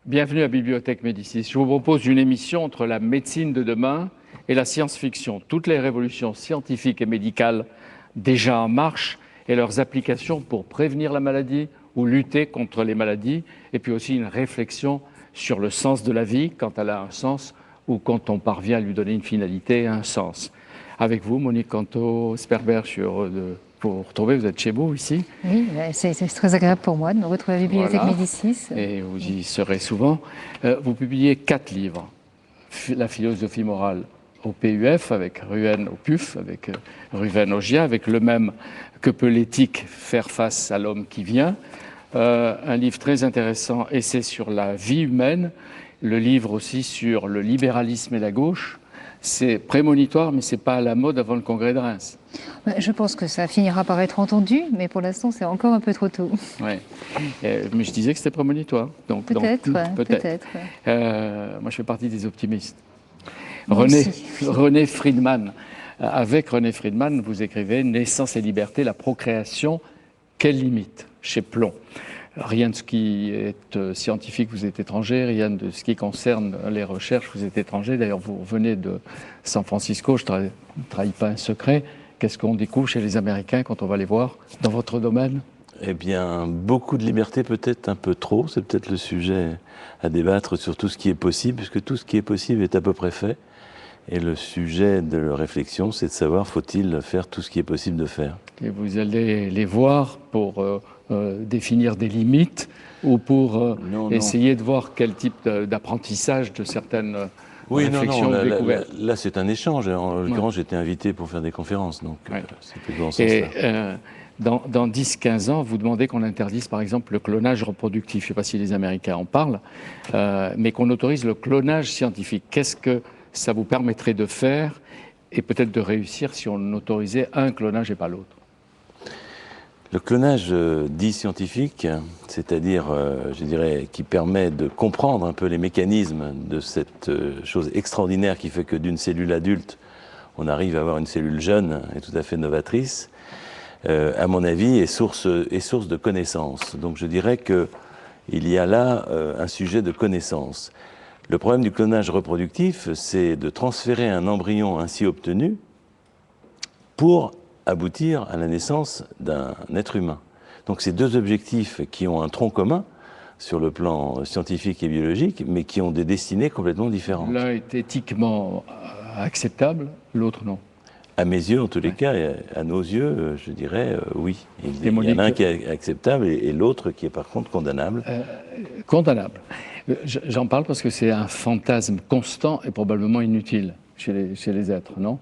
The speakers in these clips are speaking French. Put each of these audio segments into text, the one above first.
Bienvenue à Bibliothèque Médicis. Je vous propose une émission entre la médecine de demain et la science-fiction. Toutes les révolutions scientifiques et médicales déjà en marche et leurs applications pour prévenir la maladie ou lutter contre les maladies. Et puis aussi une réflexion sur le sens de la vie, quand elle a un sens ou quand on parvient à lui donner une finalité, un sens. Avec vous, Monique Canto-Sperber, je suis heureux de vous retrouver. Vous êtes chez vous ici. Oui, c'est très agréable pour moi de me retrouver à la Bibliothèque Médicis. Et vous y serez souvent. Vous publiez 4 livres. La philosophie morale au PUF, avec Ruhen au PUF, avec Ruven au GIA, avec le même que peut l'éthique faire face à l'homme qui vient. Un livre très intéressant, essai sur la vie humaine. Le livre aussi sur le libéralisme et la gauche. C'est prémonitoire, mais ce n'est pas à la mode avant le congrès de Reims. Je pense que ça finira par être entendu, mais pour l'instant, c'est encore un peu trop tôt. Oui, mais je disais que c'était prémonitoire. Peut-être. Moi, je fais partie des optimistes. René Friedman. Avec René Friedman, vous écrivez « Naissance et liberté, la procréation, quelle limite ?» chez Plomb. Rien de ce qui est scientifique, vous êtes étranger. Rien de ce qui concerne les recherches, vous êtes étranger. D'ailleurs, vous revenez de San Francisco, je ne trahis pas un secret. Qu'est-ce qu'on découvre chez les Américains quand on va les voir dans votre domaine? Eh bien, beaucoup de liberté, peut-être un peu trop. C'est peut-être le sujet à débattre sur tout ce qui est possible, puisque tout ce qui est possible est à peu près fait. Et le sujet de la réflexion, c'est de savoir, faut-il faire tout ce qui est possible de faire? Et vous allez les voir pour définir des limites ou pour essayer de voir quel type d'apprentissage de certaines réflexions ou découvertes? Là, c'est un échange. En l'occurrence, j'étais invité pour faire des conférences, donc c'est plutôt en ce sens-là. Dans 10-15 ans, vous demandez qu'on interdise par exemple le clonage reproductif. Je ne sais pas si les Américains en parlent, mais qu'on autorise le clonage scientifique. Qu'est-ce que ça vous permettrait de faire et peut-être de réussir si on autorisait un clonage et pas l'autre? Le clonage dit scientifique, c'est-à-dire, je dirais, qui permet de comprendre un peu les mécanismes de cette chose extraordinaire qui fait que d'une cellule adulte, on arrive à avoir une cellule jeune et tout à fait novatrice, à mon avis, est source de connaissances. Donc je dirais qu'il y a là un sujet de connaissance. Le problème du clonage reproductif, c'est de transférer un embryon ainsi obtenu pour aboutir à la naissance d'un être humain. Donc c'est deux objectifs qui ont un tronc commun sur le plan scientifique et biologique, mais qui ont des destinées complètement différentes. L'un est éthiquement acceptable, l'autre non. À mes yeux, en tous les cas, et à nos yeux, je dirais oui. Il y en a un qui est acceptable et l'autre qui est par contre condamnable. Condamnable. J'en parle parce que c'est un fantasme constant et probablement inutile chez les êtres, non?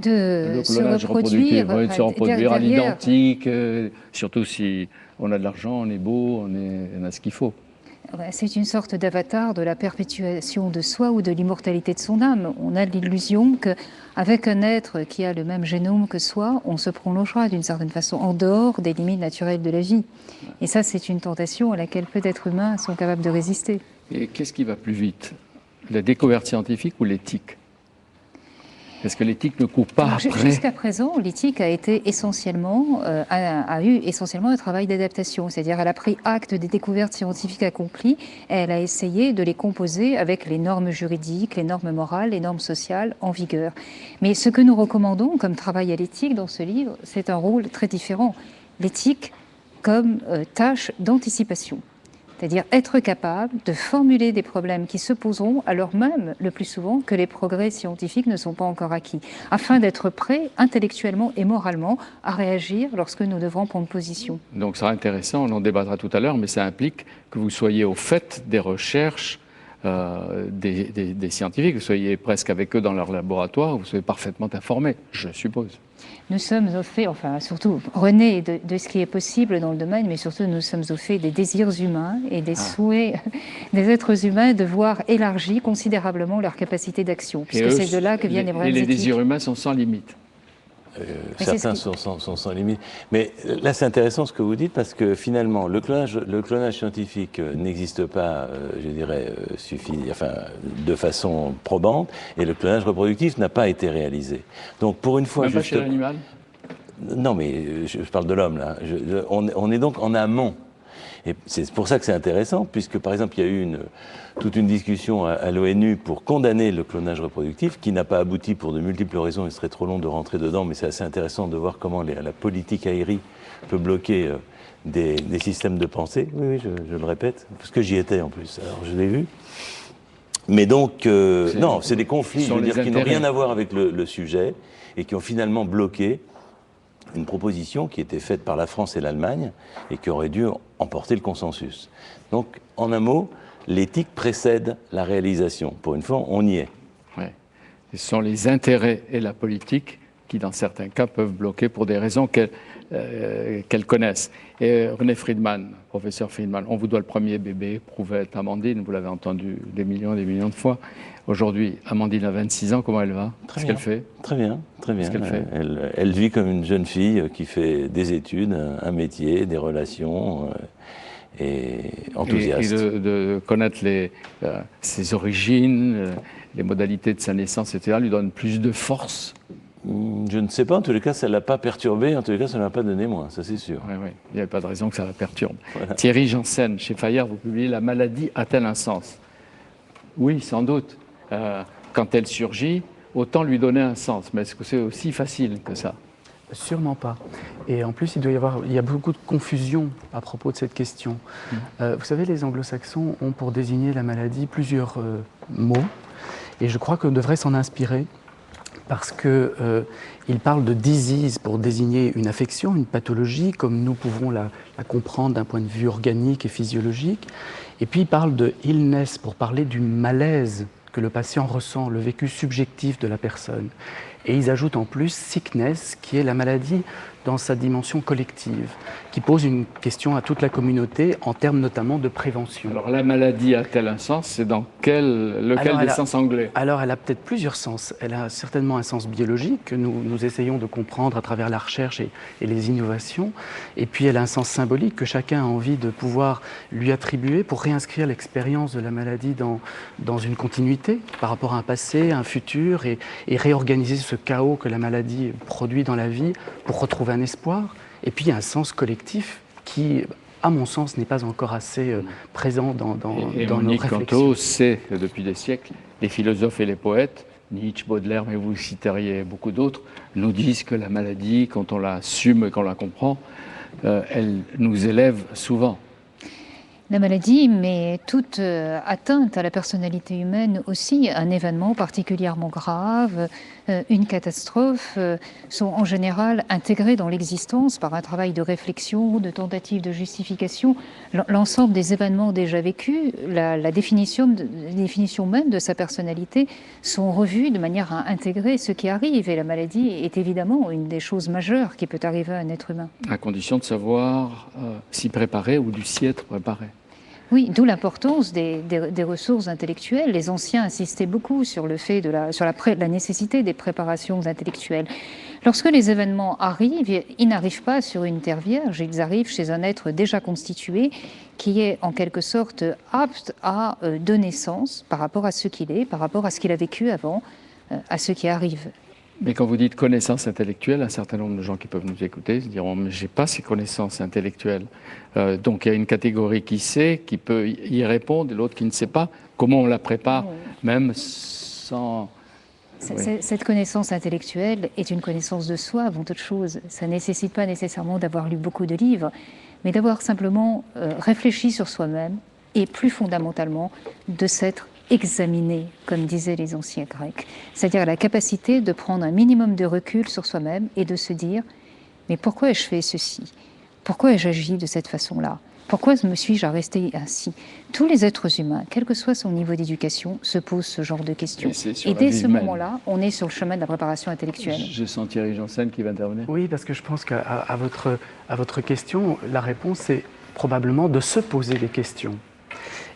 Le clonage reproductif, de se reproduire à l'identique, surtout si on a de l'argent, on est beau, on a ce qu'il faut. C'est une sorte d'avatar de la perpétuation de soi ou de l'immortalité de son âme. On a l'illusion qu'avec un être qui a le même génome que soi, on se prolongera d'une certaine façon en dehors des limites naturelles de la vie. Et ça, c'est une tentation à laquelle peu d'êtres humains sont capables de résister. Et qu'est-ce qui va plus vite? La découverte scientifique ou l'éthique? Est-ce que l'éthique ne coupe pas après? Jusqu'à présent, l'éthique a été essentiellement, a eu essentiellement un travail d'adaptation. C'est-à-dire, elle a pris acte des découvertes scientifiques accomplies et elle a essayé de les composer avec les normes juridiques, les normes morales, les normes sociales en vigueur. Mais ce que nous recommandons comme travail à l'éthique dans ce livre, c'est un rôle très différent. L'éthique comme tâche d'anticipation. C'est-à-dire être capable de formuler des problèmes qui se poseront alors même, le plus souvent, que les progrès scientifiques ne sont pas encore acquis, afin d'être prêt intellectuellement et moralement à réagir lorsque nous devrons prendre position. Donc ça sera intéressant, on en débattra tout à l'heure, mais ça implique que vous soyez au fait des recherches des scientifiques, vous soyez presque avec eux dans leur laboratoire, vous soyez parfaitement informés, je suppose. Nous sommes au fait, enfin surtout René, de ce qui est possible dans le domaine, mais surtout nous sommes au fait des désirs humains et des souhaits des êtres humains de voir élargi considérablement leur capacité d'action, puisque c'est de là que viennent les vraies éthiques. Et les désirs humains sont sans limite. certains sont sans limite. Mais là, c'est intéressant ce que vous dites, parce que finalement, le clonage scientifique n'existe pas, je dirais, de façon probante, et le clonage reproductif n'a pas été réalisé. Donc, pour une fois... Même pas chez l'animal ? Non, mais je parle de l'homme, là. On est donc en amont. Et c'est pour ça que c'est intéressant, puisque, par exemple, il y a eu toute une discussion à l'ONU pour condamner le clonage reproductif, qui n'a pas abouti pour de multiples raisons. Il serait trop long de rentrer dedans, mais c'est assez intéressant de voir comment la politique aérie peut bloquer des systèmes de pensée. Oui, je le répète, parce que j'y étais en plus, alors je l'ai vu. Mais donc, non, c'est des conflits, je veux dire, qui n'ont rien à voir avec le sujet, et qui ont finalement bloqué une proposition qui était faite par la France et l'Allemagne et qui aurait dû emporter le consensus. Donc, en un mot, l'éthique précède la réalisation. Pour une fois, on y est. Ouais. Ce sont les intérêts et la politique qui, dans certains cas, peuvent bloquer pour des raisons qu'elles connaissent. Et René Friedman, professeur Friedman, on vous doit le premier bébé, Prouvette, Amandine, vous l'avez entendu des millions de fois. Aujourd'hui, Amandine a 26 ans, comment elle va? Qu'est-ce qu'elle fait? Très bien, très bien. Qu'est-ce qu'elle fait? Elle vit comme une jeune fille qui fait des études, un métier, des relations, et enthousiaste. Et de connaître ses origines, les modalités de sa naissance, etc., lui donne plus de force? Je ne sais pas, en tous les cas, ça ne l'a pas perturbé, en tous les cas, ça ne l'a pas donné moins, ça c'est sûr. Oui, il n'y avait pas de raison que ça la perturbe. Voilà. Thierry Janssen, chez Fayard, vous publiez « La maladie a-t-elle un sens ?» Oui, sans doute. Quand elle surgit, autant lui donner un sens. Mais est-ce que c'est aussi facile que ça? Sûrement pas. Et en plus, il y a beaucoup de confusion à propos de cette question. Vous savez, les anglo-saxons ont pour désigner la maladie plusieurs mots, et je crois qu'on devrait s'en inspirer, parce qu'ils parlent de disease pour désigner une affection, une pathologie, comme nous pouvons la comprendre d'un point de vue organique et physiologique. Et puis ils parlent de illness pour parler du malaise que le patient ressent, le vécu subjectif de la personne. Et ils ajoutent en plus sickness, qui est la maladie dans sa dimension collective, qui pose une question à toute la communauté en termes notamment de prévention. Alors la maladie a-t-elle un sens? C'est dans lequel des sens anglais? Alors elle a peut-être plusieurs sens. Elle a certainement un sens biologique que nous essayons de comprendre à travers la recherche et les innovations. Et puis elle a un sens symbolique que chacun a envie de pouvoir lui attribuer pour réinscrire l'expérience de la maladie dans une continuité par rapport à un passé, un futur, et réorganiser ce chaos que la maladie produit dans la vie pour retrouver un espoir. Et puis il y a un sens collectif qui, à mon sens, n'est pas encore assez présent dans nos réflexions. Canto sait depuis des siècles, les philosophes et les poètes, Nietzsche, Baudelaire, mais vous citeriez beaucoup d'autres, nous disent que la maladie, quand on l'assume et qu'on la comprend, elle nous élève souvent. La maladie, mais toute atteinte à la personnalité humaine aussi, un événement particulièrement grave, une catastrophe, sont en général intégrés dans l'existence par un travail de réflexion, de tentative de justification. L'ensemble des événements déjà vécus, la définition même de sa personnalité sont revus de manière à intégrer ce qui arrive. Et la maladie est évidemment une des choses majeures qui peut arriver à un être humain. À condition de savoir s'y préparer ou de s'y être préparé. Oui, d'où l'importance des ressources intellectuelles. Les anciens insistaient beaucoup sur le fait sur la nécessité des préparations intellectuelles. Lorsque les événements arrivent, ils n'arrivent pas sur une terre vierge, ils arrivent chez un être déjà constitué qui est en quelque sorte apte à donner sens par rapport à ce qu'il est, par rapport à ce qu'il a vécu avant, à ce qui arrive. Mais quand vous dites connaissances intellectuelles, un certain nombre de gens qui peuvent nous écouter se diront « mais je n'ai pas ces connaissances intellectuelles ». Donc il y a une catégorie qui sait, qui peut y répondre, et l'autre qui ne sait pas. Comment on la prépare, même sans... Cette connaissance intellectuelle est une connaissance de soi avant toute chose. Ça ne nécessite pas nécessairement d'avoir lu beaucoup de livres, mais d'avoir simplement réfléchi sur soi-même et plus fondamentalement de s'être examiner, comme disaient les anciens Grecs. C'est-à-dire la capacité de prendre un minimum de recul sur soi-même et de se dire « mais pourquoi ai-je fait ceci? Pourquoi ai-je agi de cette façon-là? Pourquoi me suis-je arrêté ainsi ?» Tous les êtres humains, quel que soit son niveau d'éducation, se posent ce genre de questions. Et dès ce moment-là, on est sur le chemin de la préparation intellectuelle. Je sens Thierry Janssen qui va intervenir. Oui, parce que je pense qu'à votre question, la réponse est probablement de se poser des questions.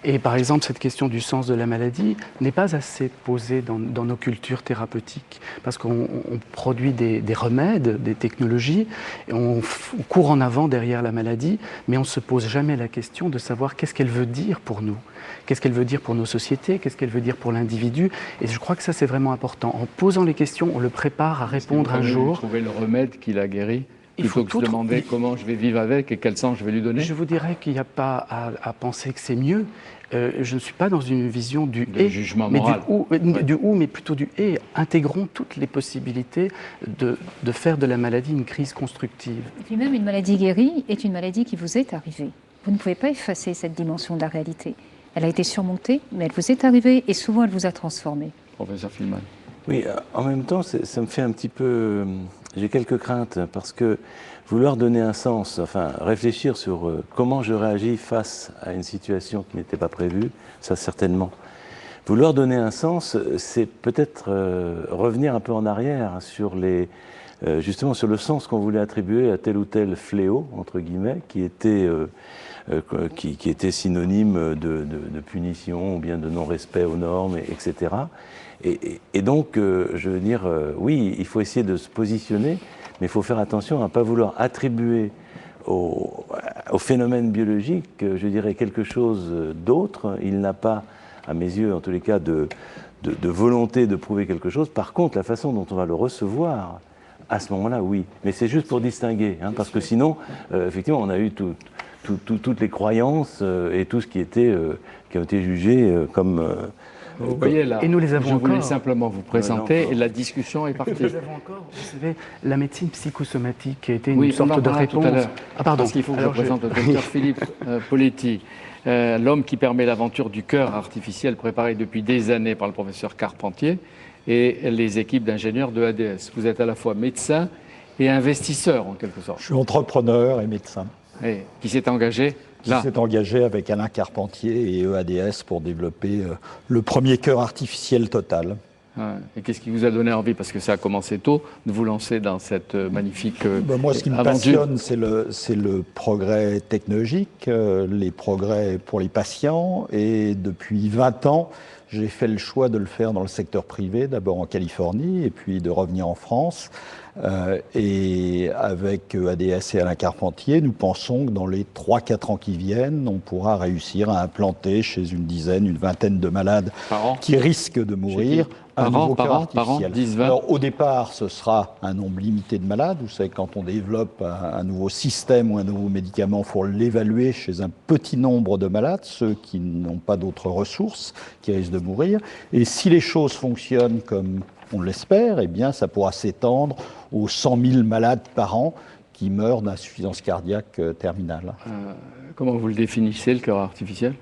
Et par exemple, cette question du sens de la maladie n'est pas assez posée dans nos cultures thérapeutiques, parce qu'on produit des remèdes, des technologies, et on court en avant derrière la maladie, mais on ne se pose jamais la question de savoir qu'est-ce qu'elle veut dire pour nous, qu'est-ce qu'elle veut dire pour nos sociétés, qu'est-ce qu'elle veut dire pour l'individu. Et je crois que ça, c'est vraiment important. En posant les questions, on le prépare à répondre un jour. Trouver le remède qui la guérit. Il faut se demander comment je vais vivre avec et quel sens je vais lui donner. Je vous dirais qu'il n'y a pas à penser que c'est mieux. Je ne suis pas dans une vision du « et », jugement mais moral. du « ou », mais plutôt du « et ». Intégrons toutes les possibilités de faire de la maladie une crise constructive. Et puis même une maladie guérie est une maladie qui vous est arrivée. Vous ne pouvez pas effacer cette dimension de la réalité. Elle a été surmontée, mais elle vous est arrivée et souvent elle vous a transformé. Professeur Filman. Oui, en même temps, ça me fait un petit peu... J'ai quelques craintes, parce que vouloir donner un sens, enfin réfléchir sur comment je réagis face à une situation qui n'était pas prévue, ça certainement. Vouloir donner un sens, c'est peut-être revenir un peu en arrière sur justement sur le sens qu'on voulait attribuer à tel ou tel fléau, entre guillemets, qui était synonyme de punition ou bien de non-respect aux normes, etc. Et donc, je veux dire, oui, il faut essayer de se positionner, mais il faut faire attention à ne pas vouloir attribuer au phénomène biologique, je dirais, quelque chose d'autre. Il n'a pas, à mes yeux, en tous les cas, de volonté de prouver quelque chose. Par contre, la façon dont on va le recevoir, à ce moment-là, oui. Mais c'est juste pour distinguer, hein, parce que sinon, effectivement, on a eu toutes les croyances et tout ce qui a été jugé comme... Vous voyez là, et nous les avons je voulais encore. simplement vous présenter et la discussion est partie. Nous avons encore, vous savez, la médecine psychosomatique qui a été une Oui, on en sorte de parlera tout à réponse. l'heure. Ah pardon. Parce qu'il faut que je présente le docteur Philippe Poletti, l'homme qui permet l'aventure du cœur artificiel préparé depuis des années par le professeur Carpentier et les équipes d'ingénieurs de ADS. Vous êtes à la fois médecin et investisseur en quelque sorte. Je suis entrepreneur et médecin. Et qui s'est engagé là. Qui s'est engagé avec Alain Carpentier et EADS pour développer le premier cœur artificiel total. Ouais. Et qu'est-ce qui vous a donné envie, parce que ça a commencé tôt, de vous lancer dans cette magnifique Moi, ce qui me aventure. passionne, c'est le progrès technologique, les progrès pour les patients. Et depuis 20 ans, j'ai fait le choix de le faire dans le secteur privé, d'abord en Californie, et puis de revenir en France. Et avec ADS et Alain Carpentier, nous pensons que dans les 3-4 ans qui viennent, on pourra réussir à implanter chez une dizaine, une vingtaine de malades qui risquent de mourir un nouveau cœur artificiel. 10, 20. Alors au départ, ce sera un nombre limité de malades. Vous savez, quand on développe un nouveau système ou un nouveau médicament, il faut l'évaluer chez un petit nombre de malades, ceux qui n'ont pas d'autres ressources, qui risquent de mourir. Et si les choses fonctionnent comme on l'espère, eh bien, ça pourra s'étendre aux 100 000 malades par an qui meurent d'insuffisance cardiaque terminale. Comment vous le définissez, le cœur artificiel ?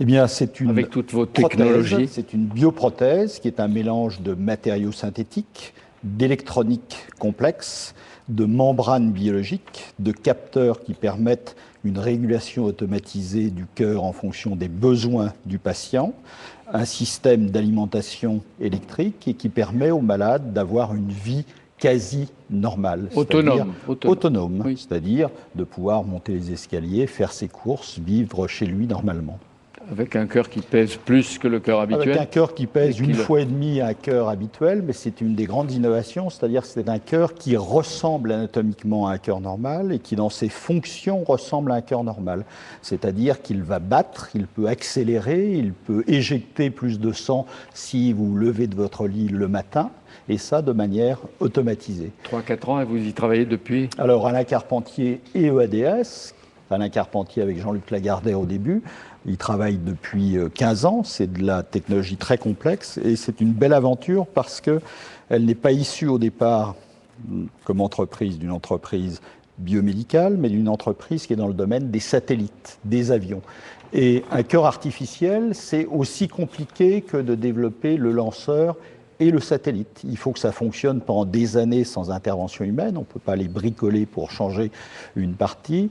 Eh bien, c'est une avec toutes vos technologies. C'est une bioprothèse qui est un mélange de matériaux synthétiques, d'électronique complexe, de membranes biologiques, de capteurs qui permettent une régulation automatisée du cœur en fonction des besoins du patient, un système d'alimentation électrique et qui permet aux malades d'avoir une vie quasi normale. Autonome, oui. C'est-à-dire de pouvoir monter les escaliers, faire ses courses, vivre chez lui normalement. Avec un cœur qui pèse plus que le cœur habituel. Avec un cœur qui pèse une fois et demie à un cœur habituel, mais c'est une des grandes innovations, c'est-à-dire que c'est un cœur qui ressemble anatomiquement à un cœur normal et qui dans ses fonctions ressemble à un cœur normal. C'est-à-dire qu'il va battre, il peut accélérer, il peut éjecter plus de sang si vous levez de votre lit le matin, et ça de manière automatisée. 3-4 ans et vous y travaillez depuis ? Alors Alain Carpentier et EADS, Alain Carpentier avec Jean-Luc Lagardet au début, il travaille depuis 15 ans, c'est de la technologie très complexe et c'est une belle aventure parce qu'elle n'est pas issue au départ comme entreprise d'une entreprise biomédicale, mais d'une entreprise qui est dans le domaine des satellites, des avions. Et un cœur artificiel, c'est aussi compliqué que de développer le lanceur et le satellite. Il faut que ça fonctionne pendant des années sans intervention humaine, on ne peut pas les bricoler pour changer une partie.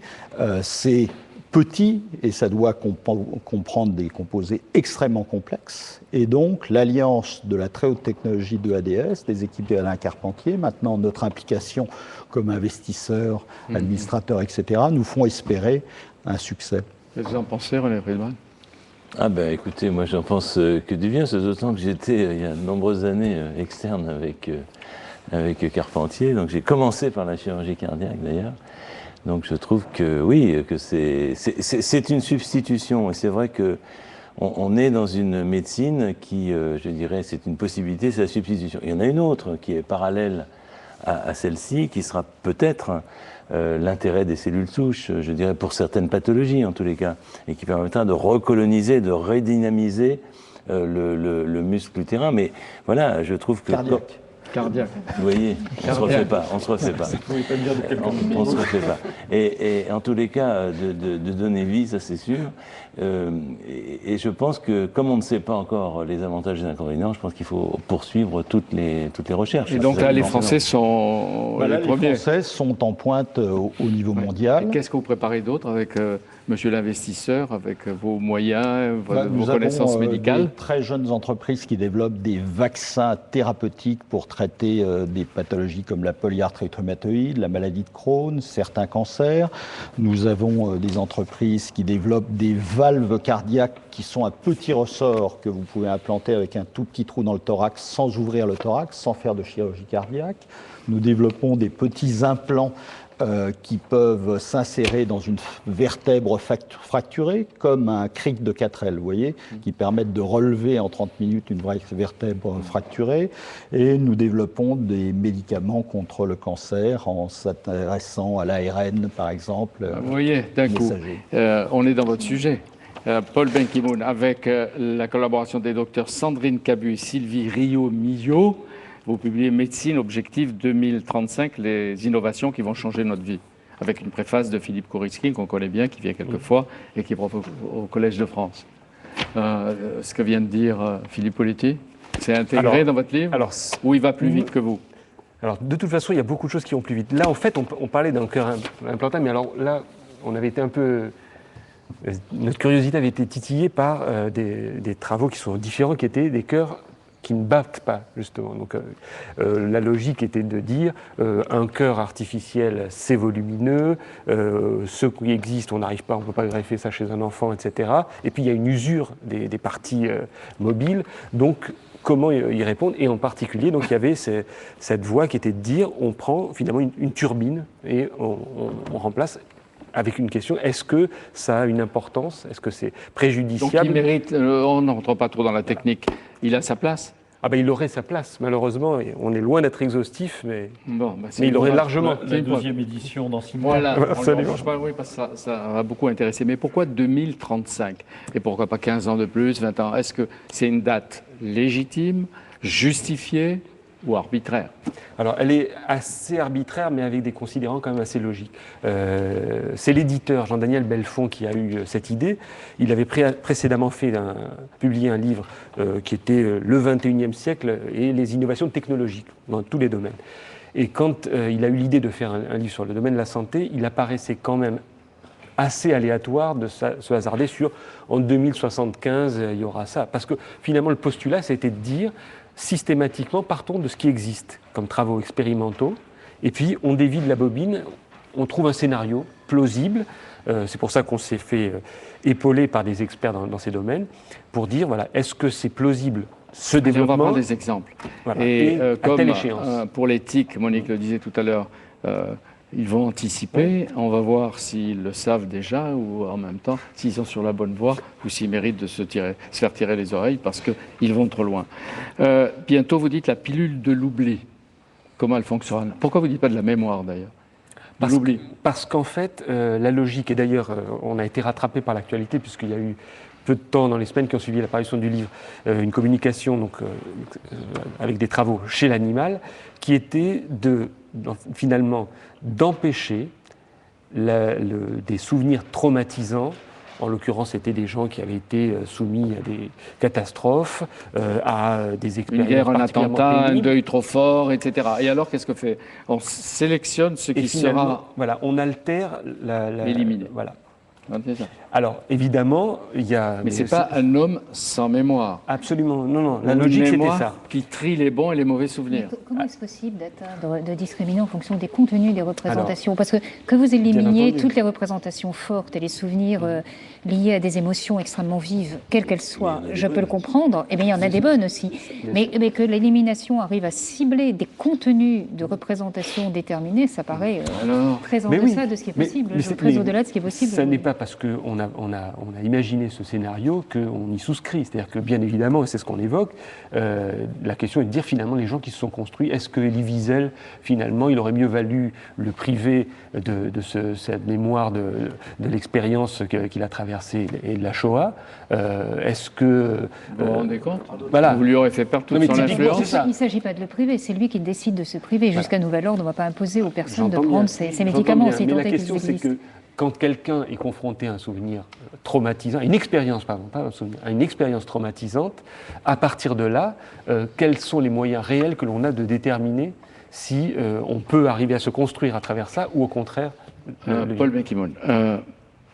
C'est petit et ça doit comprendre des composés extrêmement complexes. Et donc l'alliance de la très haute technologie de ADS, des équipes d'Alain Carpentier, maintenant notre implication comme investisseur, administrateur, etc., nous font espérer un succès. Qu'est-ce que vous en pensez, René Friedman ? Ah ben écoutez, moi j'en pense que du bien, c'est d'autant que j'étais il y a de nombreuses années externe avec Carpentier, donc j'ai commencé par la chirurgie cardiaque d'ailleurs. Donc je trouve que oui, que c'est une substitution, et c'est vrai que on est dans une médecine qui, je dirais, c'est une possibilité, c'est la substitution. Il y en a une autre qui est parallèle à celle-ci, qui sera peut-être l'intérêt des cellules souches, je dirais, pour certaines pathologies en tous les cas, et qui permettra de recoloniser, de redynamiser le muscle utérin. Mais voilà, je trouve que... Cardiaque. Cardiaque. Vous voyez, on se refait pas, on se refait pas. On se refait pas. Et en tous les cas, de donner vie, ça c'est sûr. Et je pense que, comme on ne sait pas encore les avantages et les inconvénients, je pense qu'il faut poursuivre toutes les recherches. Et donc là, les Français sont Là, les premiers. Les Français sont en pointe au niveau mondial. Qu'est-ce que vous préparez d'autre avec monsieur l'investisseur, avec vos moyens, vos connaissances médicales? Des très jeunes entreprises qui développent des vaccins thérapeutiques pour traiter des pathologies comme la polyarthrite rhumatoïde, la maladie de Crohn, certains cancers. Nous avons des entreprises qui développent des valves cardiaques qui sont un petit ressort que vous pouvez implanter avec un tout petit trou dans le thorax sans ouvrir le thorax, sans faire de chirurgie cardiaque. Nous développons des petits implants qui peuvent s'insérer dans une vertèbre fracturée, comme un cric de 4L, vous voyez, qui permettent de relever en 30 minutes une vraie vertèbre fracturée. Et nous développons des médicaments contre le cancer en s'intéressant à l'ARN, par exemple. Vous voyez, d'un coup, on est dans votre sujet. Paul Ben-Ki-moon, avec la collaboration des docteurs Sandrine Cabu et Sylvie Rio-Millau, vous publiez Médecine Objectif 2035, les innovations qui vont changer notre vie, avec une préface de Philippe Kouritzky, qu'on connaît bien, qui vient quelquefois et qui est prof au Collège de France. Ce que vient de dire Philippe Poletti, c'est intégré dans votre livre, ou il va plus vite que vous? Alors, de toute façon, il y a beaucoup de choses qui vont plus vite. Là, en fait, on parlait d'un cœur implantable, mais alors là, on avait été un peu... Notre curiosité avait été titillée par des travaux qui sont différents, qui étaient des cœurs qui ne battent pas, justement. Donc, la logique était de dire un cœur artificiel, c'est volumineux, ce qui existe, on n'arrive pas, on ne peut pas greffer ça chez un enfant, etc. Et puis, il y a une usure des parties mobiles. Donc, comment y répondre? Et en particulier, donc, il y avait cette voie qui était de dire, on prend finalement une turbine et on remplace avec une question, est-ce que ça a une importance? Est-ce que c'est préjudiciable? Donc il mérite, on n'entre pas trop dans la technique, il a sa place? Ah ben, il aurait sa place, malheureusement. On est loin d'être exhaustif, mais il aurait la, largement. La deuxième édition dans 6 mois. Voilà, oui, parce que ça va beaucoup intéresser. Mais pourquoi 2035? Et pourquoi pas 15 ans de plus, 20 ans? Est-ce que c'est une date légitime, justifiée ou arbitraire? Alors, elle est assez arbitraire, mais avec des considérants quand même assez logiques. C'est l'éditeur Jean-Daniel Belfond qui a eu cette idée. Il avait précédemment publié un livre qui était Le 21e siècle et les innovations technologiques dans tous les domaines. Et quand il a eu l'idée de faire un livre sur le domaine de la santé, il apparaissait quand même assez aléatoire de se hasarder sur en 2075, il y aura ça. Parce que finalement, le postulat, c'était de dire systématiquement, partons de ce qui existe comme travaux expérimentaux, et puis on dévide la bobine, on trouve un scénario plausible. C'est pour ça qu'on s'est fait épauler par des experts dans ces domaines, pour dire, voilà, est-ce que c'est plausible ce développement? On va prendre des exemples. Voilà. Et à telle échéance. Pour l'éthique, Monique le disait tout à l'heure, ils vont anticiper, on va voir s'ils le savent déjà ou en même temps s'ils sont sur la bonne voie ou s'ils méritent de se faire tirer les oreilles parce qu'ils vont trop loin. Bientôt, vous dites la pilule de l'oubli. Comment elle fonctionne? Pourquoi vous ne dites pas de la mémoire d'ailleurs? Parce qu'en fait, la logique, et d'ailleurs on a été rattrapé par l'actualité puisqu'il y a eu peu de temps dans les semaines qui ont suivi l'apparition du livre, une communication donc, avec des travaux chez l'animal qui était finalement d'empêcher des souvenirs traumatisants. En l'occurrence, c'était des gens qui avaient été soumis à des catastrophes, à des expériences une guerre, un attentat, un deuil trop fort, etc. Et alors, qu'est-ce que fait? On sélectionne ce qui sera voilà, on altère éliminé. Voilà. c'est ça. Alors, évidemment, il y a... Mais c'est pas un homme sans mémoire. Absolument, non, la Une logique, c'était mémoire ça. qui trie les bons et les mauvais souvenirs. Comment est-ce possible de discriminer en fonction des contenus des représentations? Parce que vous éliminiez entendu. toutes les représentations fortes et les souvenirs liés à des émotions extrêmement vives, quelles qu'elles soient, je peux le comprendre. Eh bien, il y en a des bonnes aussi. Mais que l'élimination arrive à cibler des contenus de représentation déterminés, ça paraît très en Mais oui, deçà de ce qui est mais possible, c'est- très mais au-delà de ce qui est possible. Ça n'est pas parce qu'on a imaginé ce scénario qu'on y souscrit. C'est-à-dire que, bien évidemment, et c'est ce qu'on évoque, la question est de dire finalement les gens qui se sont construits, est-ce que Elie Wiesel, finalement, il aurait mieux valu le priver de cette mémoire de l'expérience qu'il a traversée et de la Shoah? Est-ce que... Vous vous rendez compte? Voilà. Vous lui aurez fait perdre toute Non, mais son typiquement, influence. c'est ça. Il ne s'agit pas de le priver, c'est lui qui décide de se priver. Jusqu'à nouvel ordre, on ne va pas imposer aux personnes de J'entends prendre bien, ces j'entends médicaments, bien, si mais tant la est qu'ils question, c'est existent. que quand quelqu'un est confronté à un souvenir traumatisant, une expérience, pardon, pas un souvenir, à une expérience traumatisante, à partir de là, quels sont les moyens réels que l'on a de déterminer si on peut arriver à se construire à travers ça ou au contraire Paul McKimmon.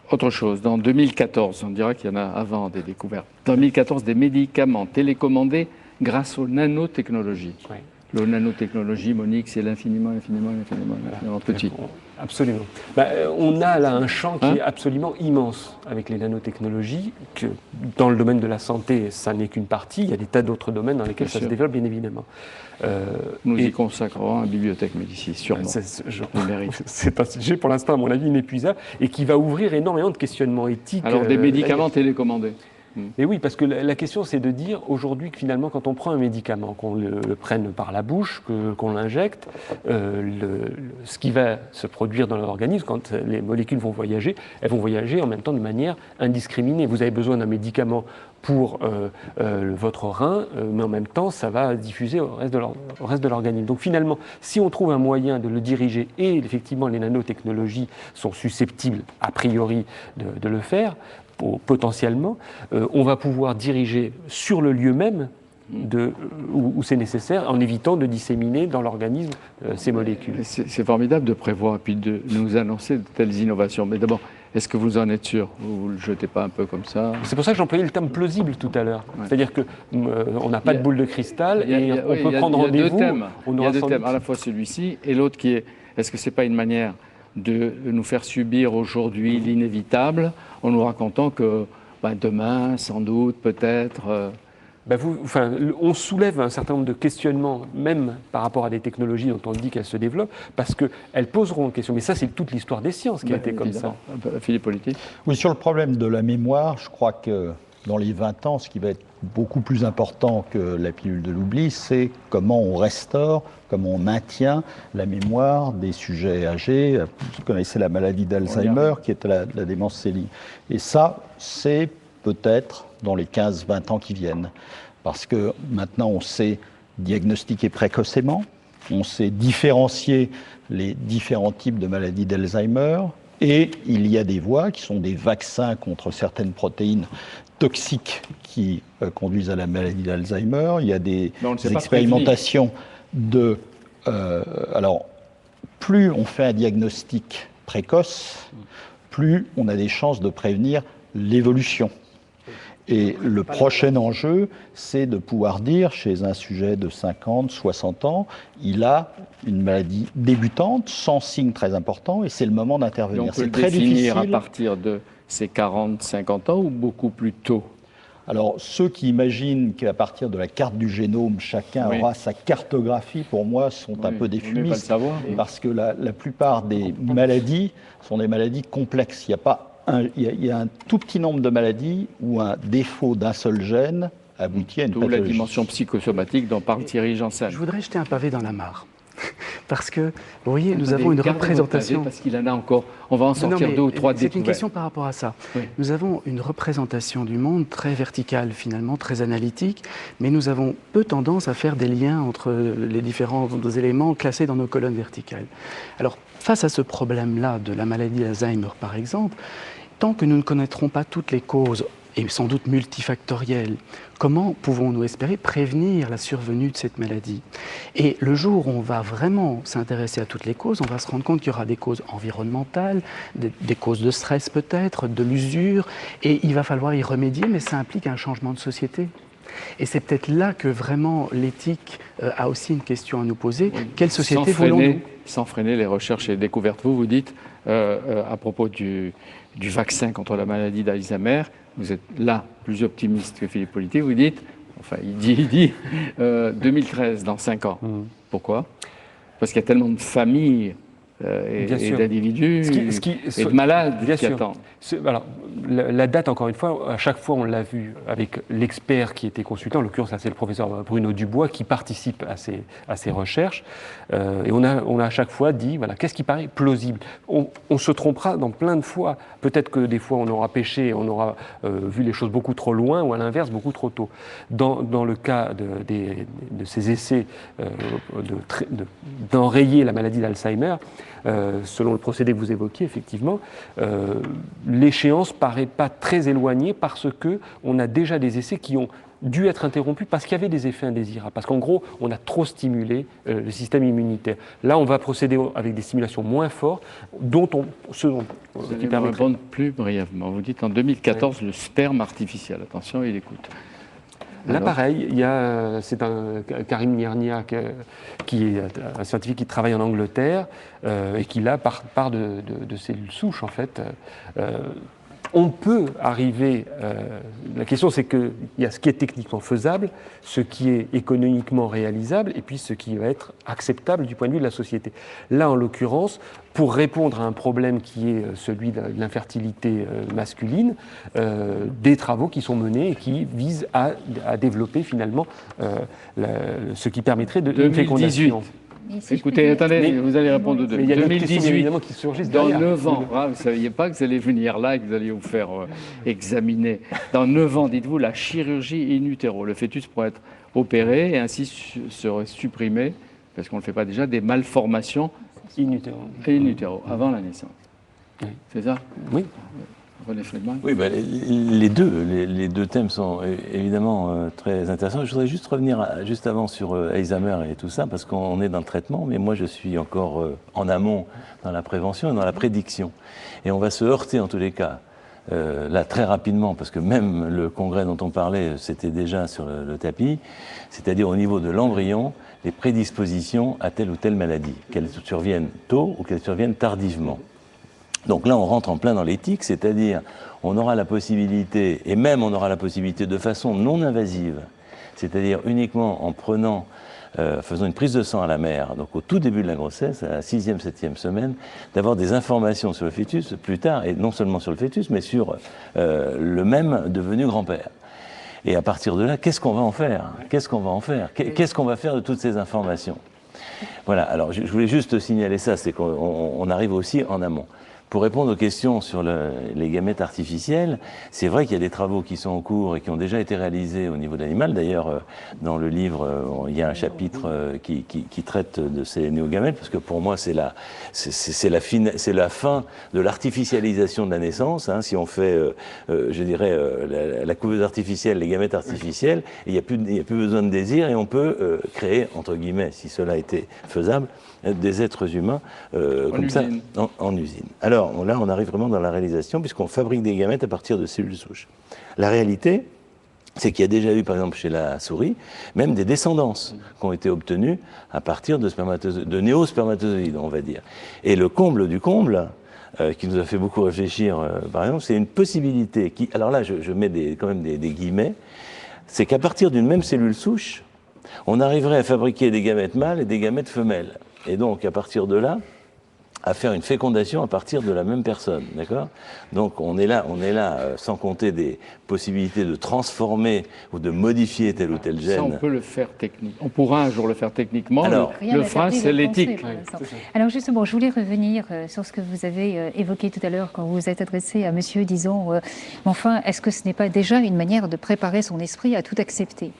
Autre chose, dans 2014, on dirait qu'il y en a avant des découvertes. Dans 2014, des médicaments télécommandés grâce aux nanotechnologies. Ouais. La nanotechnologie, Monique, c'est l'infiniment petit. Absolument. On a là un champ qui est absolument immense avec les nanotechnologies, que dans le domaine de la santé, ça n'est qu'une partie, il y a des tas d'autres domaines dans lesquels Bien ça sûr. se développe, bien évidemment. Nous Et- y consacrerons à la Bibliothèque Médicis, sûrement. Je Le mérite. C'est un sujet pour l'instant, à mon avis, inépuisable et qui va ouvrir énormément de questionnements éthiques. Alors, des médicaments télécommandés. Et oui, parce que la question, c'est de dire aujourd'hui que finalement, quand on prend un médicament, qu'on le prenne par la bouche, qu'on l'injecte, ce qui va se produire dans l'organisme, quand les molécules vont voyager, elles vont voyager en même temps de manière indiscriminée. Vous avez besoin d'un médicament pour votre rein, mais en même temps, ça va diffuser au reste de l'organisme. Donc finalement, si on trouve un moyen de le diriger, et effectivement les nanotechnologies sont susceptibles, a priori, de le faire, potentiellement, on va pouvoir diriger sur le lieu même où c'est nécessaire, en évitant de disséminer dans l'organisme ces molécules. C'est formidable de prévoir et puis de nous annoncer de telles innovations. Mais d'abord, est-ce que vous en êtes sûr? Vous ne le jetez pas un peu comme ça? C'est pour ça que j'employais le terme plausible tout à l'heure. Ouais. C'est-à-dire qu'on n'a pas de boule de cristal et on oui, peut prendre rendez-vous. deux thèmes. On Il y aura a deux sans thèmes, doute- à la fois celui-ci et l'autre qui est, est-ce que ce n'est pas une manière de nous faire subir aujourd'hui l'inévitable en nous racontant que demain, sans doute, peut-être... on soulève un certain nombre de questionnements, même par rapport à des technologies dont on dit qu'elles se développent, parce qu'elles poseront question. Mais ça, c'est toute l'histoire des sciences qui a été comme ça. Philippe Politi. Oui, sur le problème de la mémoire, je crois que dans les 20 ans, ce qui va être beaucoup plus important que la pilule de l'oubli, c'est comment on restaure, comment on maintient la mémoire des sujets âgés. Vous connaissez la maladie d'Alzheimer, qui est la démence sénile. Et ça, c'est peut-être dans les 15-20 ans qui viennent. Parce que maintenant, on sait diagnostiquer précocement, on sait différencier les différents types de maladies d'Alzheimer, et il y a des voies qui sont des vaccins contre certaines protéines toxiques qui conduisent à la maladie d'Alzheimer. Il y a des expérimentations de... alors, plus on fait un diagnostic précoce, plus on a des chances de prévenir l'évolution. Et le prochain enjeu, c'est de pouvoir dire, chez un sujet de 50, 60 ans, il a une maladie débutante, sans signe très important, et c'est le moment d'intervenir. C'est très difficile. À partir de ces 40, 50 ans ou beaucoup plus tôt? Alors, ceux qui imaginent qu'à partir de la carte du génome, chacun aura sa cartographie, pour moi, sont un peu des fumistes, parce que la plupart des maladies sont des maladies complexes. Il y a un tout petit nombre de maladies où un défaut d'un seul gène aboutit à une pathologie. D'où la dimension psychosomatique dont parle Thierry Janssen. Je voudrais jeter un pavé dans la mare. Parce que, vous voyez, nous avons une représentation... Parce qu'il en a encore... On va en sortir 2 ou 3 découvertes. C'est une question par rapport à ça. Oui. Nous avons une représentation du monde très verticale, finalement, très analytique, mais nous avons peu tendance à faire des liens entre les différents éléments classés dans nos colonnes verticales. Alors, face à ce problème-là de la maladie d'Alzheimer, par exemple, tant que nous ne connaîtrons pas toutes les causes et sans doute multifactorielle. Comment pouvons-nous espérer prévenir la survenue de cette maladie? Et le jour où on va vraiment s'intéresser à toutes les causes, on va se rendre compte qu'il y aura des causes environnementales, des causes de stress peut-être, de l'usure, et il va falloir y remédier, mais ça implique un changement de société. Et c'est peut-être là que vraiment l'éthique a aussi une question à nous poser. Quelle société voulons-nous? Sans freiner les recherches et les découvertes. Vous dites, à propos du vaccin contre la maladie d'Alzheimer, vous êtes là plus optimiste que Philippe Politi, vous dites, enfin il dit 2013, dans 5 ans. Pourquoi? Parce qu'il y a tellement de familles et d'individus et de malades qui attendent. Alors, la date, encore une fois, à chaque fois, on l'a vu avec l'expert qui était consultant, en l'occurrence, là, c'est le professeur Bruno Dubois qui participe à ces recherches. Et on a à chaque fois dit, voilà, qu'est-ce qui paraît plausible? On se trompera dans plein de fois. Peut-être que des fois, on aura péché, on aura vu les choses beaucoup trop loin, ou à l'inverse, beaucoup trop tôt. Dans le cas de ces essais d'enrayer la maladie d'Alzheimer, selon le procédé que vous évoquiez, effectivement, l'échéance paraît pas très éloignée parce qu'on a déjà des essais qui ont dû être interrompus parce qu'il y avait des effets indésirables. Parce qu'en gros, on a trop stimulé le système immunitaire. Là, on va procéder avec des stimulations moins fortes, ce qui permet de répondre plus brièvement. Vous dites en 2014, le sperme artificiel. Attention, il écoute. Là, pareil, c'est Karim Niernia, qui est un scientifique qui travaille en Angleterre et qui, là, part de cellules souches, en fait. On peut arriver... la question, c'est qu'il y a ce qui est techniquement faisable, ce qui est économiquement réalisable, et puis ce qui va être acceptable du point de vue de la société. Là, en l'occurrence, pour répondre à un problème qui est celui de l'infertilité masculine, des travaux qui sont menés et qui visent à développer finalement ce qui permettrait de fécondation. Écoutez, attendez, vous allez répondre aux deux. Mais il y a 2018, évidemment qui surgissent dans derrière. 9 ans, vous ne saviez pas que vous alliez venir là et que vous alliez vous faire examiner. Dans 9 ans, dites-vous, la chirurgie in utero, le fœtus pourrait être opéré et ainsi serait supprimé, parce qu'on ne le fait pas déjà, des malformations in utero. In utero, avant la naissance. Oui. C'est ça? Oui. René Friedman. Oui, les deux thèmes sont évidemment très intéressants. Je voudrais juste revenir juste avant sur Alzheimer et tout ça, parce qu'on est dans le traitement, mais moi je suis encore en amont dans la prévention et dans la prédiction. Et on va se heurter en tous les cas, là très rapidement, parce que même le congrès dont on parlait, c'était déjà sur le tapis, c'est-à-dire au niveau de l'embryon, les prédispositions à telle ou telle maladie, qu'elles surviennent tôt ou qu'elles surviennent tardivement. Donc là, on rentre en plein dans l'éthique, c'est-à-dire on aura la possibilité, et même on aura la possibilité de façon non invasive, c'est-à-dire uniquement en faisant une prise de sang à la mère, donc au tout début de la grossesse, à la 6e, 7e semaine, d'avoir des informations sur le fœtus plus tard, et non seulement sur le fœtus, mais sur le même devenu grand-père. Et à partir de là, qu'est-ce qu'on va en faire? Qu'est-ce qu'on va en faire? Qu'est-ce qu'on va faire de toutes ces informations? Voilà, alors je voulais juste signaler ça, c'est qu'on arrive aussi en amont. Pour répondre aux questions sur les gamètes artificielles, c'est vrai qu'il y a des travaux qui sont en cours et qui ont déjà été réalisés au niveau de l'animal. D'ailleurs, dans le livre, il y a un chapitre qui traite de ces néogamètes, parce que pour moi, c'est la fin de l'artificialisation de la naissance. Hein. Si on fait, je dirais, la couveuse artificielle, les gamètes artificielles, il n'y a plus besoin de désir et on peut créer, entre guillemets, si cela était faisable, des êtres humains comme ça, en usine. Alors là, on arrive vraiment dans la réalisation, puisqu'on fabrique des gamètes à partir de cellules souches. La réalité, c'est qu'il y a déjà eu, par exemple, chez la souris, même des descendances qui ont été obtenues à partir de néospermatozoïdes, on va dire. Et le comble du comble, qui nous a fait beaucoup réfléchir, par exemple, c'est une possibilité qui... Alors là, je mets quand même des guillemets, c'est qu'à partir d'une même cellule souche, on arriverait à fabriquer des gamètes mâles et des gamètes femelles. Et donc, à partir de là, à faire une fécondation à partir de la même personne, d'accord? Donc on est là, sans compter des possibilités de transformer ou de modifier tel ou tel gène. Ça, on peut le faire techniquement. On pourra un jour le faire techniquement. Alors, le frein, c'est l'éthique. Alors justement, je voulais revenir sur ce que vous avez évoqué tout à l'heure quand vous vous êtes adressé à monsieur, disons, mais enfin, est-ce que ce n'est pas déjà une manière de préparer son esprit à tout accepter?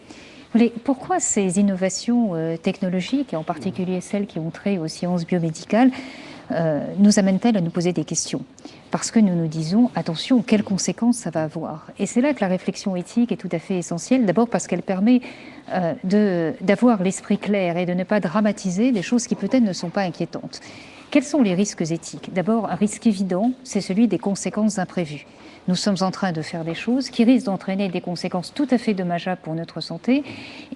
Pourquoi ces innovations technologiques, et en particulier celles qui ont trait aux sciences biomédicales, nous amène-t-elle à nous poser des questions? Parce que nous nous disons, attention, quelles conséquences ça va avoir? Et c'est là que la réflexion éthique est tout à fait essentielle, d'abord parce qu'elle permet d'avoir l'esprit clair et de ne pas dramatiser des choses qui peut-être ne sont pas inquiétantes. Quels sont les risques éthiques? D'abord, un risque évident, c'est celui des conséquences imprévues. Nous sommes en train de faire des choses qui risquent d'entraîner des conséquences tout à fait dommageables pour notre santé.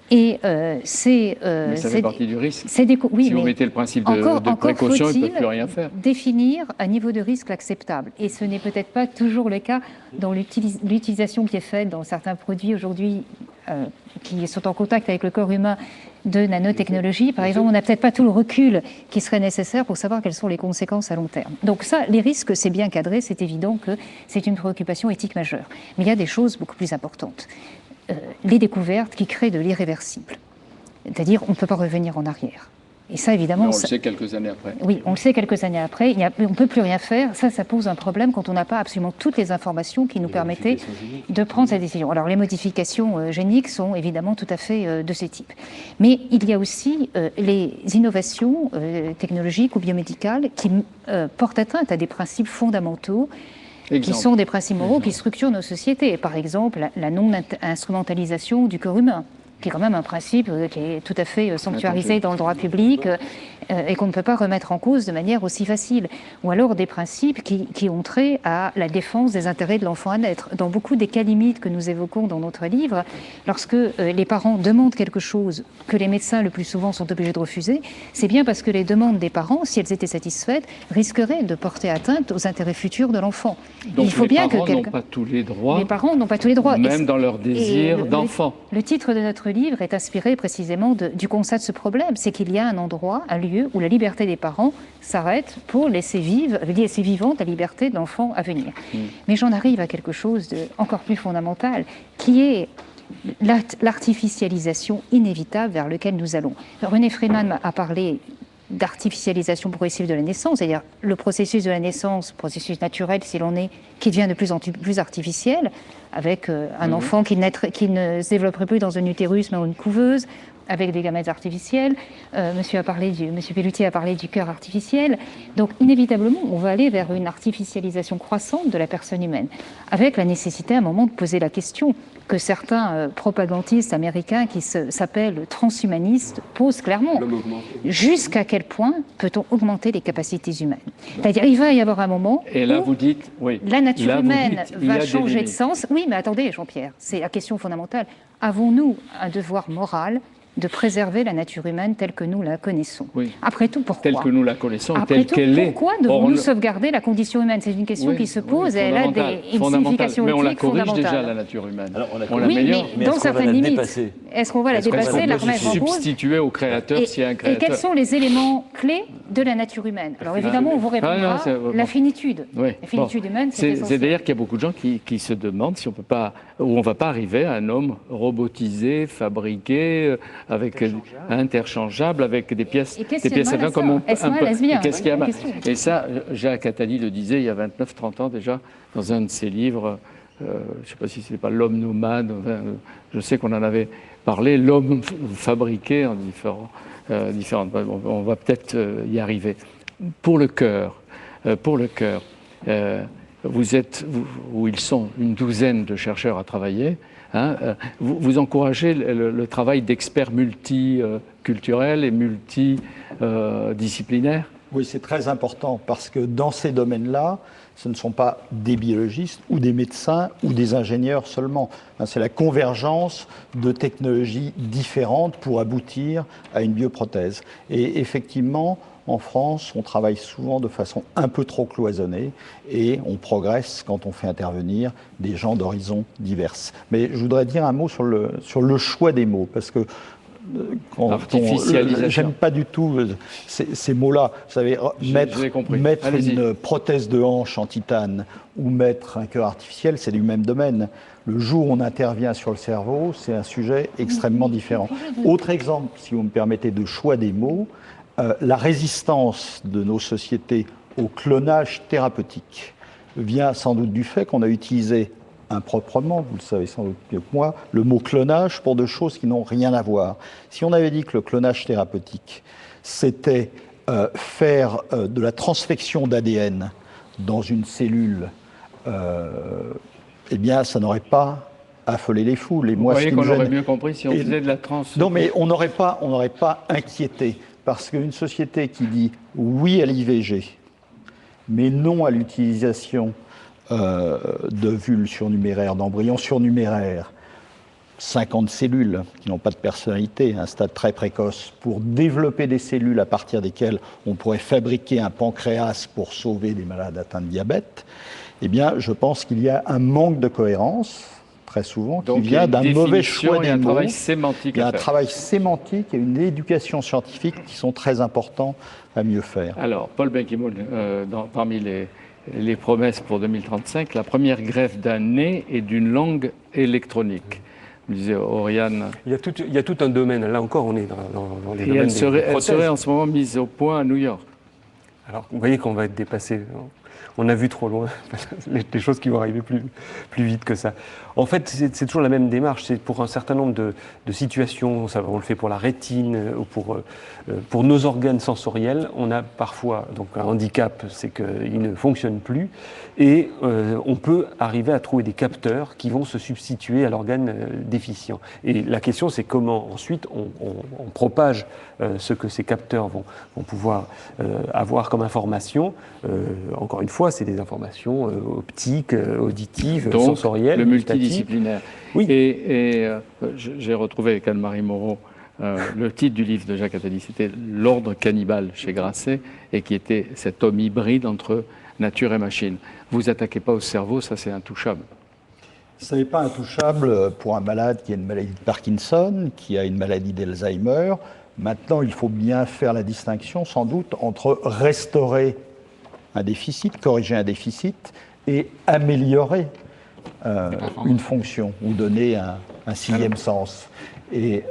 Et Mais ça fait partie du risque. Oui, si vous mettez le principe de précaution, ils ne peuvent plus rien faire. Définir un niveau de risque acceptable. Et ce n'est peut-être pas toujours le cas dans l'utilisation qui est faite dans certains produits aujourd'hui qui sont en contact avec le corps humain de nanotechnologie. Par exemple, on n'a peut-être pas tout le recul qui serait nécessaire pour savoir quelles sont les conséquences à long terme. Donc ça, les risques, c'est bien cadré, c'est évident que c'est une préoccupation éthique majeure. Mais il y a des choses beaucoup plus importantes. Les découvertes qui créent de l'irréversible. C'est-à-dire, on ne peut pas revenir en arrière. Et ça, évidemment... Mais on le sait quelques années après. Oui, on le sait quelques années après. On ne peut plus rien faire. Ça pose un problème quand on n'a pas absolument toutes les informations qui nous permettaient de prendre cette décision. Alors, les modifications géniques sont évidemment tout à fait de ce type. Mais il y a aussi les innovations technologiques ou biomédicales qui portent atteinte à des principes fondamentaux qui sont des principes moraux qui structurent nos sociétés. Par exemple, la non-instrumentalisation du corps humain, qui est quand même un principe qui est tout à fait sanctuarisé dans le droit public et qu'on ne peut pas remettre en cause de manière aussi facile. Ou alors des principes qui ont trait à la défense des intérêts de l'enfant à naître. Dans beaucoup des cas limites que nous évoquons dans notre livre, lorsque les parents demandent quelque chose que les médecins le plus souvent sont obligés de refuser, c'est bien parce que les demandes des parents, si elles étaient satisfaites, risqueraient de porter atteinte aux intérêts futurs de l'enfant. Donc il faut bien que n'ont pas tous les droits. Les parents n'ont pas tous les droits. Même dans leur désir d'enfant. Le titre de notre livre est inspiré précisément du constat de ce problème, c'est qu'il y a un endroit, un lieu où la liberté des parents s'arrête pour laisser vivante la liberté de l'enfant à venir. Mais j'en arrive à quelque chose d'encore plus fondamental, qui est l'artificialisation inévitable vers laquelle nous allons. René Freeman a parlé d'artificialisation progressive de la naissance, c'est-à-dire le processus de la naissance, processus naturel si l'on est, qui devient de plus en plus artificiel, avec un enfant qui ne se développerait plus dans un utérus mais dans une couveuse, avec des gamètes artificiels. Monsieur Pelletier a parlé du cœur artificiel. Donc inévitablement, on va aller vers une artificialisation croissante de la personne humaine, avec la nécessité à un moment de poser la question que certains propagandistes américains qui s'appellent transhumanistes posent clairement. Jusqu'à quel point peut-on augmenter les capacités humaines? C'est-à-dire, il va y avoir un moment et là, où vous dites, oui, la nature humaine va changer de sens. Oui, mais attendez, Jean-Pierre, c'est la question fondamentale. Avons-nous un devoir moral de préserver la nature humaine telle que nous la connaissons? Oui. Après tout, pourquoi? Telle que nous la connaissons, après telle qu'elle est. Pourquoi devons-nous sauvegarder la condition humaine? C'est une question qui se pose et elle a une signification mais on la éthique corrige fondamentale. déjà, la nature humaine. Alors, on l'améliore. Mais dans certaines limites. Est-ce qu'on va la dépasser, la remettre en cause? Substituer au créateur s'il y a un créateur. Et quels sont les éléments clés de la nature humaine? Alors évidemment, on vous répondra la finitude. Oui. La finitude humaine, c'est essentiel. C'est d'ailleurs qu'il y a beaucoup de gens qui se demandent si on peut pas, ou on va pas arriver à un homme robotisé, fabriqué, avec interchangeable, avec des pièces comme on peut. Qu'est-ce qu'il y a mal? Et ça, Jacques Attali le disait il y a 29-30 ans déjà, dans un de ses livres, je ne sais pas si ce n'est pas L'homme nomade, je sais qu'on en avait parlé, l'homme fabriqué en différentes. On va peut-être y arriver. Pour le cœur, vous êtes, où ils sont une douzaine de chercheurs à travailler. Vous encouragez le travail d'experts multiculturels et multidisciplinaires? Oui, c'est très important parce que dans ces domaines-là, ce ne sont pas des biologistes ou des médecins ou des ingénieurs seulement. C'est la convergence de technologies différentes pour aboutir à une bioprothèse. Et effectivement, en France, on travaille souvent de façon un peu trop cloisonnée et on progresse quand on fait intervenir des gens d'horizons divers. Mais je voudrais dire un mot sur le choix des mots, parce que j'aime pas du tout ces mots-là. Vous savez, mettre une prothèse de hanche en titane ou mettre un cœur artificiel, c'est du même domaine. Le jour où on intervient sur le cerveau, c'est un sujet extrêmement différent. Autre exemple, si vous me permettez, de choix des mots, la résistance de nos sociétés au clonage thérapeutique vient sans doute du fait qu'on a utilisé improprement, vous le savez sans doute mieux que moi, le mot clonage pour deux choses qui n'ont rien à voir. Si on avait dit que le clonage thérapeutique, c'était faire de la transfection d'ADN dans une cellule, eh bien, ça n'aurait pas affolé les foules. Et Vous moi, voyez ce qui qu'on me aurait gêne- mieux compris si on Et- faisait de la trans... Non, mais on n'aurait pas inquiété. Parce qu'une société qui dit oui à l'IVG, mais non à l'utilisation d'ovules surnuméraires, d'embryons surnuméraires, 50 cellules qui n'ont pas de personnalité, à un stade très précoce, pour développer des cellules à partir desquelles on pourrait fabriquer un pancréas pour sauver des malades atteints de diabète, eh bien, je pense qu'il y a un manque de cohérence, très souvent, Donc, qui vient d'un mauvais choix il y a des un mots. travail sémantique Il y a à un faire. travail sémantique et une éducation scientifique qui sont très importants à mieux faire. Alors, Paul Ben-Ki-moon, parmi les promesses pour 2035, la première greffe d'un nez et d'une langue électronique. Me disait Oriane. Il y a tout un domaine. Là encore, on est dans les Et domaines elle des serait prothèses. en ce moment mise au point à New York. Alors, vous voyez qu'on va être dépassé. On a vu trop loin les choses qui vont arriver plus vite que ça. En fait, c'est toujours la même démarche. C'est pour un certain nombre de situations. On le fait pour la rétine ou pour nos organes sensoriels. On a parfois donc un handicap, c'est qu'ils ne fonctionnent plus. Et on peut arriver à trouver des capteurs qui vont se substituer à l'organe déficient. Et la question, c'est comment ensuite on propage ce que ces capteurs vont pouvoir avoir comme information. Encore une fois, c'est des informations optiques, auditives, Donc, sensorielles, le gustatives. multidisciplinaire. Oui. Et j'ai retrouvé avec Anne-Marie Moreau le titre du livre de Jacques Attali, c'était L'ordre cannibale chez Grasset, et qui était cet homme hybride entre nature et machine. Vous attaquez pas au cerveau, ça c'est intouchable. Ce n'est pas intouchable pour un malade qui a une maladie de Parkinson, qui a une maladie d'Alzheimer. Maintenant, il faut bien faire la distinction, sans doute, entre restaurer un déficit, corriger un déficit, et améliorer une fonction, ou donner un sixième sens. Et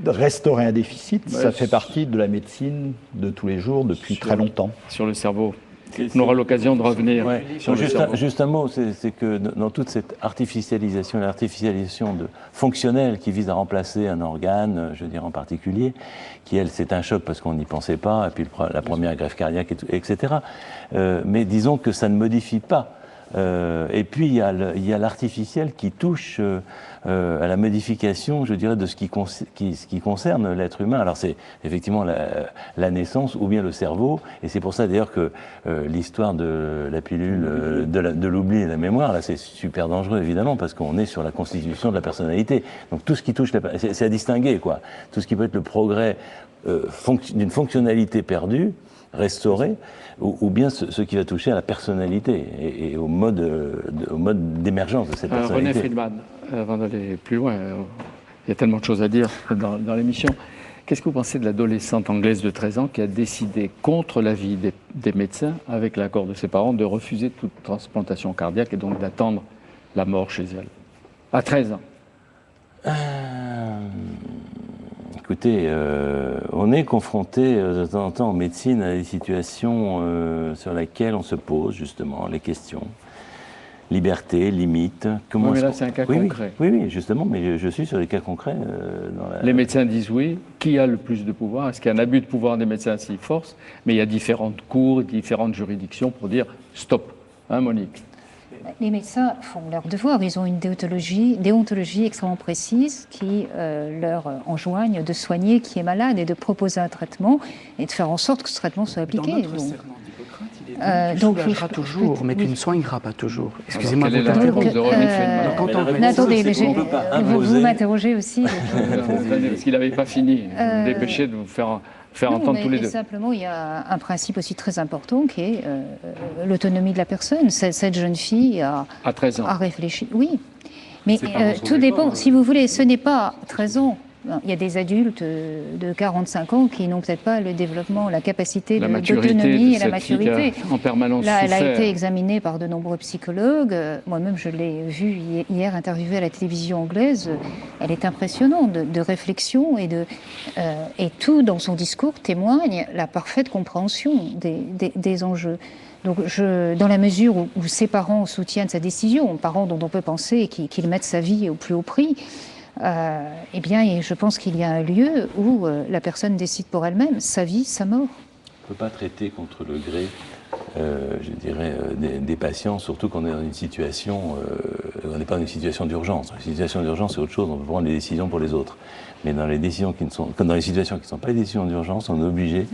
restaurer un déficit, ça fait partie de la médecine de tous les jours depuis très longtemps. Sur le cerveau. On aura l'occasion de revenir sur le cerveau. Juste un mot, c'est que dans toute cette artificialisation, l'artificialisation fonctionnelle qui vise à remplacer un organe, je veux dire en particulier, qui elle c'est un choc parce qu'on n'y pensait pas, et puis la première greffe cardiaque, etc. Mais disons que ça ne modifie pas. Et puis il y a l'artificiel qui touche à la modification, je dirais, de ce qui concerne l'être humain. Alors c'est effectivement la naissance ou bien le cerveau, et c'est pour ça d'ailleurs que l'histoire de la pilule de l'oubli et de la mémoire, là c'est super dangereux évidemment, parce qu'on est sur la constitution de la personnalité. Donc tout ce qui touche, c'est à distinguer, quoi. Tout ce qui peut être le progrès d'une fonctionnalité perdue, restaurée, ou bien ce qui va toucher à la personnalité et au mode d'émergence de cette personnalité. René Friedman, avant d'aller plus loin, il y a tellement de choses à dire dans l'émission. Qu'est-ce que vous pensez de l'adolescente anglaise de 13 ans qui a décidé, contre l'avis des médecins, avec l'accord de ses parents, de refuser toute transplantation cardiaque et donc d'attendre la mort chez elle, à 13 ans? Écoutez, on est confronté de temps en temps en médecine à des situations sur lesquelles on se pose justement les questions. Liberté, limite. Oui, mais là, c'est un cas concret. Oui, justement, mais je suis sur les cas concrets. Les médecins disent oui. Qui a le plus de pouvoir? Est-ce qu'il y a un abus de pouvoir des médecins s'ils forcent? Mais il y a différentes cours, différentes juridictions pour dire stop. Hein, Monique? Les médecins font leur devoir. Ils ont une déontologie extrêmement précise qui leur enjoigne de soigner qui est malade et de proposer un traitement et de faire en sorte que ce traitement soit appliqué. Dans notre serment d'Hippocrate, il est dit, tu soulageras toujours, mais tu ne soigneras pas toujours. Excusez-moi quelle de est vous la réponse interrompre. de René Friedman? Quand on Mais attendez, mais on peut pas imposer. vous m'interrogez aussi. Parce qu'il n'avait pas fini. Vous dépêchez de vous faire Non, entendre mais tous les deux. Simplement, il y a un principe aussi très important qui est l'autonomie de la personne. Cette jeune fille À 13 ans. a réfléchi. Oui, mais C'est pas dans son tout effort, dépend. Si vous voulez, ce n'est pas 13 ans. Il y a des adultes de 45 ans qui n'ont peut-être pas le développement, la capacité La maturité d'autonomie de et la cette fille qui maturité. a en permanence Là, elle a souffert. été examinée par de nombreux psychologues. Moi-même, je l'ai vue hier interviewée à la télévision anglaise. Elle est impressionnante de réflexion et tout dans son discours témoigne la parfaite compréhension des enjeux. Donc, dans la mesure où ses parents soutiennent sa décision, parents dont on peut penser qu'ils mettent sa vie au plus haut prix, eh bien, et je pense qu'il y a un lieu où la personne décide pour elle-même sa vie, sa mort. On ne peut pas traiter contre le gré, je dirais, des patients, surtout quand on est dans une situation, on n'est pas dans une situation d'urgence. Une situation d'urgence, c'est autre chose, on peut prendre les décisions pour les autres. Mais dans les décisions qui ne sont, dans les situations qui ne sont pas des décisions d'urgence, on est obligé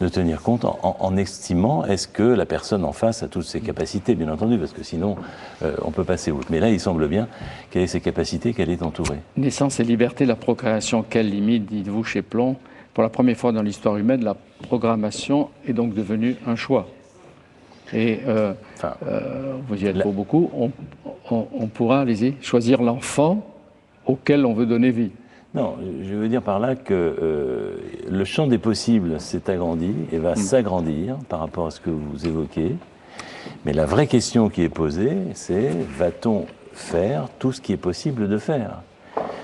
de tenir compte en estimant est-ce que la personne en face a toutes ses capacités, bien entendu, parce que sinon on peut passer outre. Mais là, il semble bien qu'elle ait ses capacités, qu'elle est entourée. Naissance et liberté, la procréation, quelle limite, dites-vous, chez Plon? Pour la première fois dans l'histoire humaine, la programmation est donc devenue un choix. Et vous y êtes pour beaucoup, on pourra, allez-y, choisir l'enfant auquel on veut donner vie. Non, je veux dire par là que le champ des possibles s'est agrandi et va s'agrandir par rapport à ce que vous évoquez. Mais la vraie question qui est posée, c'est va-t-on faire tout ce qui est possible de faire?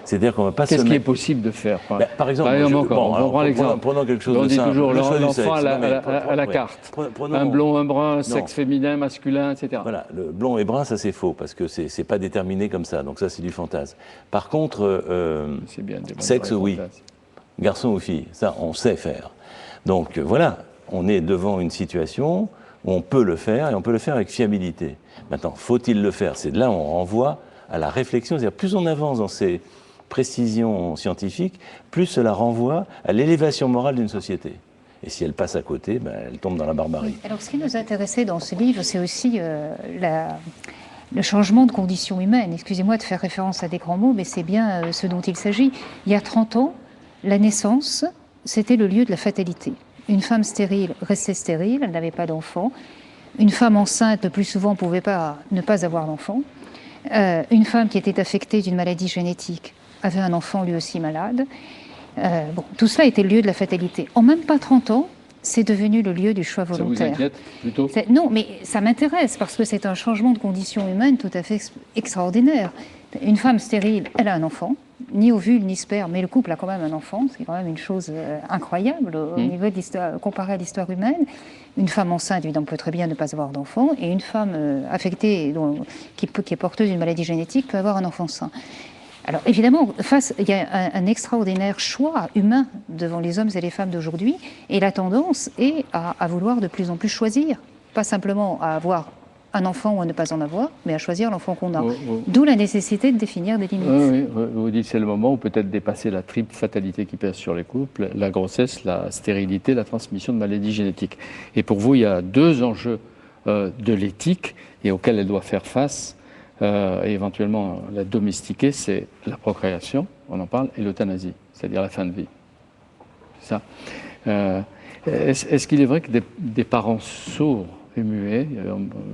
C'est-à-dire qu'on ne va pas se Qu'est-ce mettre... qui est possible de faire? Par exemple, on prend l'exemple. Prenons quelque chose on de dit simple. toujours Le choix du l'enfant sexe. à la carte. Prenons- Un blond, un brun, un sexe féminin, masculin, etc. Voilà, le blond et brun, ça c'est faux, parce que c'est pas déterminé comme ça, donc ça c'est du fantasme. Par contre, C'est bien, des bonnes sexe, oui. réponses. Garçon ou fille, ça on sait faire. Donc voilà, on est devant une situation où on peut le faire, et on peut le faire avec fiabilité. Maintenant, faut-il le faire? C'est de là où on renvoie à la réflexion, c'est-à-dire plus on avance dans ces précisions scientifiques, plus cela renvoie à l'élévation morale d'une société. Et si elle passe à côté, ben, elle tombe dans la barbarie. Alors, ce qui nous intéressait dans ce livre, c'est aussi le changement de conditions humaines. Excusez-moi de faire référence à des grands mots, mais c'est bien ce dont il s'agit. Il y a 30 ans, la naissance, c'était le lieu de la fatalité. Une femme stérile restait stérile, elle n'avait pas d'enfant. Une femme enceinte, le plus souvent, ne pouvait pas ne pas avoir d'enfant. Une femme qui était affectée d'une maladie génétique avait un enfant lui aussi malade. Tout cela était le lieu de la fatalité. En même pas 30 ans, c'est devenu le lieu du choix Ça vous volontaire. inquiète plutôt? Non, mais ça m'intéresse parce que c'est un changement de conditions humaines tout à fait extraordinaire. Une femme stérile, elle a un enfant, ni ovule ni sperme, mais le couple a quand même un enfant, c'est quand même une chose incroyable au niveau de l'histoire, comparé à l'histoire humaine. Une femme enceinte, évidemment, peut très bien ne pas avoir d'enfant, et une femme affectée, qui est porteuse d'une maladie génétique, peut avoir un enfant sain. Alors évidemment, il y a un extraordinaire choix humain devant les hommes et les femmes d'aujourd'hui, et la tendance est à vouloir de plus en plus choisir, pas simplement à avoir un enfant ou à ne pas en avoir, mais à choisir l'enfant qu'on a. D'où la nécessité de définir des limites. Oui, vous dites c'est le moment où peut-être dépasser la triple fatalité qui pèse sur les couples, la grossesse, la stérilité, la transmission de maladies génétiques. Et pour vous, il y a deux enjeux de l'éthique et auxquels elle doit faire face, et éventuellement la domestiquer, c'est la procréation, on en parle, et l'euthanasie, c'est-à-dire la fin de vie. C'est ça. Est-ce qu'il est vrai que des parents sourds et muets,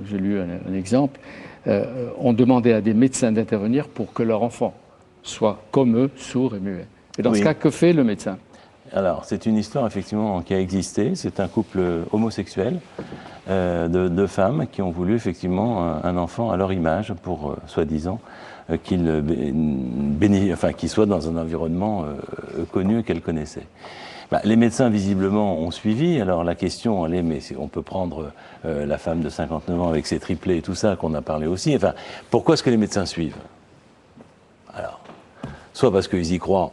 j'ai lu un exemple, ont demandé à des médecins d'intervenir pour que leur enfant soit comme eux, sourd et muet? Et dans ce cas, que fait le médecin? Alors, c'est une histoire effectivement qui a existé. C'est un couple homosexuel de femmes qui ont voulu effectivement un enfant à leur image pour, soi-disant, qu'il soit dans un environnement connu et qu'elle connaissait. Les médecins, visiblement, ont suivi. Alors la question, elle est, mais on peut prendre la femme de 59 ans avec ses triplés et tout ça, qu'on a parlé aussi. Enfin, pourquoi est-ce que les médecins suivent? Alors, soit parce qu'ils y croient,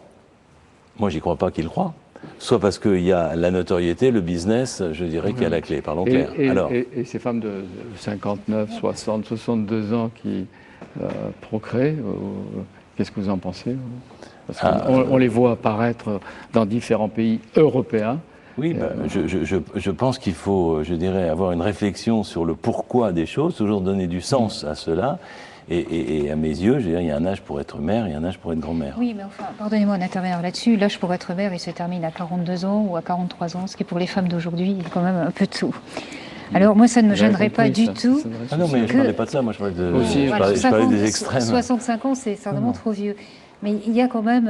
moi j'y crois pas qu'ils croient, soit parce qu'il y a la notoriété, le business, je dirais, qui a la clé, parlons clair. Et ces femmes de 59, 60, 62 ans qui procréent, qu'est-ce que vous en pensez? Parce on les voit apparaître dans différents pays européens. Oui, je pense qu'il faut, je dirais, avoir une réflexion sur le pourquoi des choses, toujours donner du sens à cela. Et à mes yeux, je veux dire, il y a un âge pour être mère, il y a un âge pour être grand-mère. Oui, mais enfin, pardonnez-moi d'intervenir là-dessus. L'âge pour être mère, il se termine à 42 ans ou à 43 ans, ce qui pour les femmes d'aujourd'hui est quand même un peu tôt. Alors moi, ça ne me gênerait pas du tout. Ah non, mais je ne parlais pas de ça, moi je parlais, je parlais des extrêmes. 65 ans, c'est certainement trop vieux. Mais il y a quand même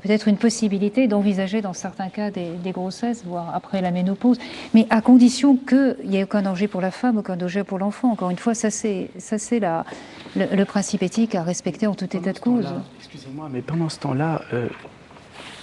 peut-être une possibilité d'envisager dans certains cas des grossesses, voire après la ménopause, mais à condition qu'il n'y ait aucun danger pour la femme, aucun danger pour l'enfant. Encore une fois, ça c'est le principe éthique à respecter en tout état de cause. Excusez-moi, mais pendant ce temps-là,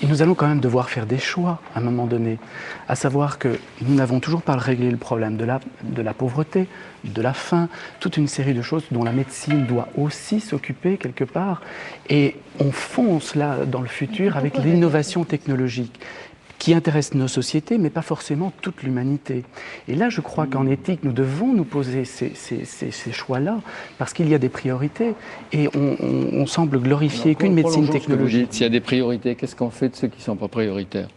Et nous allons quand même devoir faire des choix à un moment donné, à savoir que nous n'avons toujours pas réglé le problème de la pauvreté, de la faim, toute une série de choses dont la médecine doit aussi s'occuper quelque part. Et on fonce là dans le futur avec l'innovation technologique qui intéresse nos sociétés, mais pas forcément toute l'humanité. Et là, je crois qu'en éthique, nous devons nous poser ces choix-là, parce qu'il y a des priorités, et on semble glorifier qu'une médecine technologique. S'il y a des priorités, qu'est-ce qu'on fait de ceux qui ne sont pas prioritaires?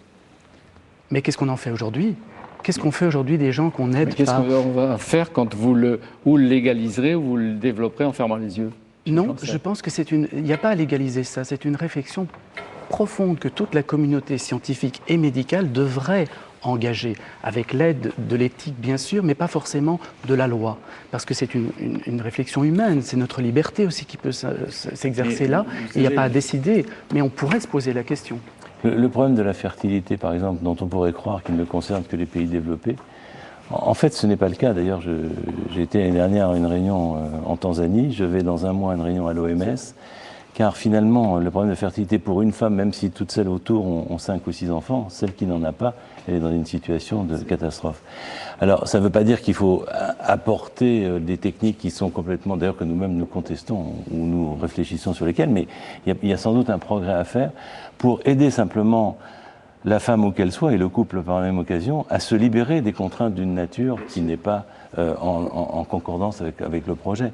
Mais qu'est-ce qu'on en fait aujourd'hui? Qu'est-ce qu'on fait aujourd'hui des gens qu'on aide? Qu'est-ce qu'on va faire quand vous le légaliserez ou vous le développerez en fermant les yeux? Non, je pense que il n'y a pas à légaliser ça, c'est une réflexion profonde que toute la communauté scientifique et médicale devrait engager, avec l'aide de l'éthique bien sûr, mais pas forcément de la loi, parce que c'est une réflexion humaine, c'est notre liberté aussi qui peut s'exercer là, il n'y a pas à décider, mais on pourrait se poser la question. Le problème de la fertilité, par exemple, dont on pourrait croire qu'il ne concerne que les pays développés, en fait, ce n'est pas le cas. D'ailleurs, j'ai été l'année dernière à une réunion en Tanzanie, je vais dans un mois à une réunion à l'OMS, car finalement, le problème de fertilité pour une femme, même si toutes celles autour ont 5 ou 6 enfants, celle qui n'en a pas, elle est dans une situation de catastrophe. Alors, ça ne veut pas dire qu'il faut apporter des techniques qui sont complètement, d'ailleurs que nous-mêmes nous contestons ou nous réfléchissons sur lesquelles, mais il y a sans doute un progrès à faire pour aider simplement la femme où qu'elle soit et le couple par la même occasion à se libérer des contraintes d'une nature qui n'est pas en concordance avec le projet.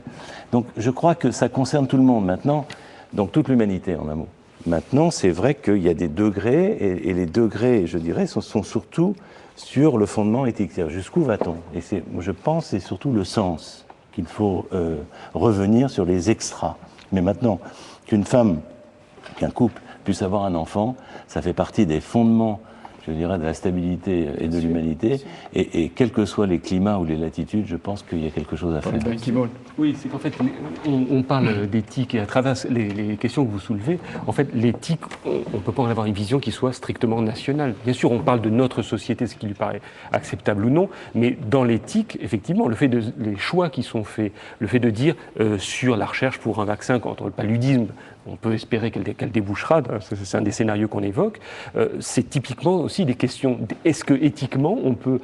Donc, je crois que ça concerne tout le monde maintenant. Donc toute l'humanité en un mot. Maintenant, c'est vrai qu'il y a des degrés, et les degrés, je dirais, sont surtout sur le fondement éthique. Jusqu'où va-t-on? Et je pense, c'est surtout le sens qu'il faut revenir sur les extras. Mais maintenant, qu'une femme, qu'un couple puisse avoir un enfant, ça fait partie des fondements, je dirais, de la stabilité et de l'humanité. Et quels que soient les climats ou les latitudes, je pense qu'il y a quelque chose à faire. Oui, c'est qu'en fait, on parle d'éthique et à travers les questions que vous soulevez, en fait, l'éthique, on ne peut pas en avoir une vision qui soit strictement nationale. Bien sûr, on parle de notre société, ce qui lui paraît acceptable ou non, mais dans l'éthique, effectivement, les choix qui sont faits, le fait de dire sur la recherche pour un vaccin contre le paludisme, on peut espérer qu'elle débouchera, c'est un des scénarios qu'on évoque, c'est typiquement aussi des questions, est-ce que éthiquement on peut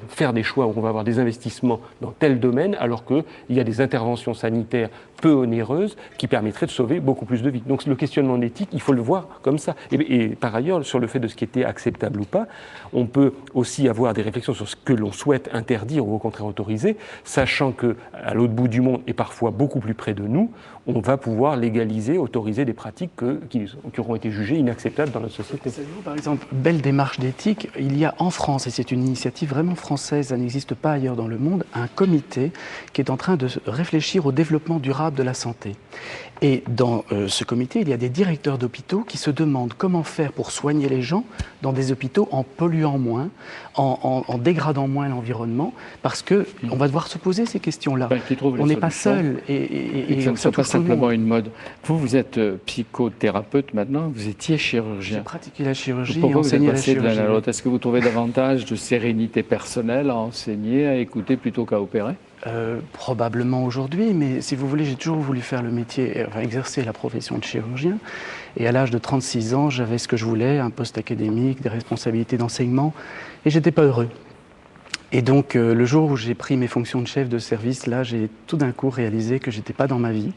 faire des choix où on va avoir des investissements dans tel domaine alors qu'il y a des interventions sanitaires peu onéreuses qui permettraient de sauver beaucoup plus de vies. Donc le questionnement d'éthique, il faut le voir comme ça. Et par ailleurs, sur le fait de ce qui était acceptable ou pas, on peut aussi avoir des réflexions sur ce que l'on souhaite interdire ou au contraire autoriser, sachant qu'à l'autre bout du monde et parfois beaucoup plus près de nous, on va pouvoir légaliser, autoriser des pratiques qui auront été jugées inacceptables dans notre société. Savez-vous, par exemple, belle démarche d'éthique, il y a en France, et c'est une initiative vraiment française, ça n'existe pas ailleurs dans le monde, un comité qui est en train de réfléchir au développement durable de la santé. Et dans ce comité, il y a des directeurs d'hôpitaux qui se demandent comment faire pour soigner les gens dans des hôpitaux en polluant moins, en dégradant moins l'environnement, parce qu'on va devoir se poser ces questions-là. On n'est pas seul. Et ça ne soit pas simplement une mode. Vous êtes psychothérapeute maintenant, vous étiez chirurgien. J'ai pratiqué la chirurgie et enseigné la chirurgie. De l'un à l'autre. Est-ce que vous trouvez davantage de sérénité personnelle à enseigner, à écouter plutôt qu'à opérer? Probablement aujourd'hui, mais si vous voulez, j'ai toujours voulu faire le métier, exercer la profession de chirurgien. Et à l'âge de 36 ans, j'avais ce que je voulais, un poste académique, des responsabilités d'enseignement, et j'étais pas heureux. Et donc, le jour où j'ai pris mes fonctions de chef de service, là, j'ai tout d'un coup réalisé que j'étais pas dans ma vie,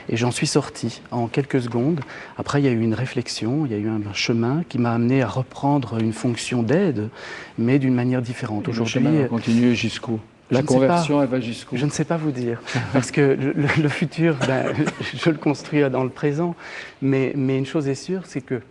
et j'en suis sorti en quelques secondes. Après, il y a eu une réflexion, il y a eu un chemin qui m'a amené à reprendre une fonction d'aide, mais d'une manière différente. Aujourd'hui, le chemin va continuer jusqu'où? La conversion, elle va jusqu'où? Je ne sais pas vous dire, parce que le futur, je le construis dans le présent, mais une chose est sûre, c'est que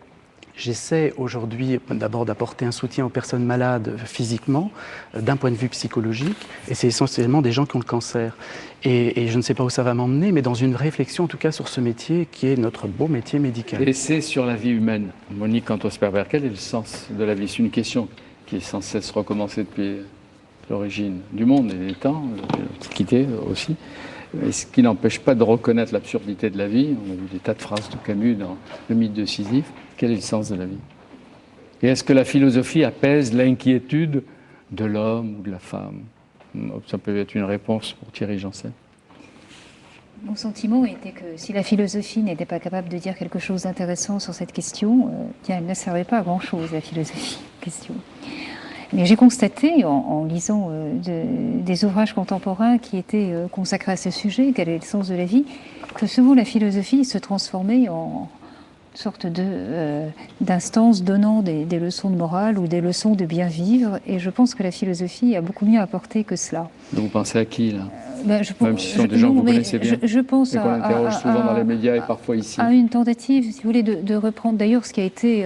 j'essaie aujourd'hui d'abord d'apporter un soutien aux personnes malades physiquement, d'un point de vue psychologique, et c'est essentiellement des gens qui ont le cancer. Et je ne sais pas où ça va m'emmener, mais dans une réflexion en tout cas sur ce métier qui est notre beau métier médical. Et c'est sur la vie humaine. Monique Cantos-Perber, quel est le sens de la vie? C'est une question qui est sans cesse recommencée depuis l'origine du monde et des temps, l'Antiquité aussi. Ce qui n'empêche pas de reconnaître l'absurdité de la vie. On a vu des tas de phrases de Camus dans le mythe de Sisyphe. Quel est le sens de la vie? Et est-ce que la philosophie apaise l'inquiétude de l'homme ou de la femme? Ça peut être une réponse pour Thierry Janssen. Mon sentiment était que si la philosophie n'était pas capable de dire quelque chose d'intéressant sur cette question, bien, elle ne servait pas à grand-chose, la philosophie. Question. Mais j'ai constaté, en lisant des ouvrages contemporains qui étaient consacrés à ce sujet, quel est le sens de la vie, que souvent la philosophie se transformait en sorte d'instance donnant des leçons de morale ou des leçons de bien vivre. Et je pense que la philosophie a beaucoup mieux apporté que cela. Vous pensez à qui, là? Même si ce sont des gens que vous connaissez bien. Je pense et qu'on interroge souvent dans les médias et parfois ici. À une tentative, si vous voulez, de reprendre d'ailleurs ce qui a été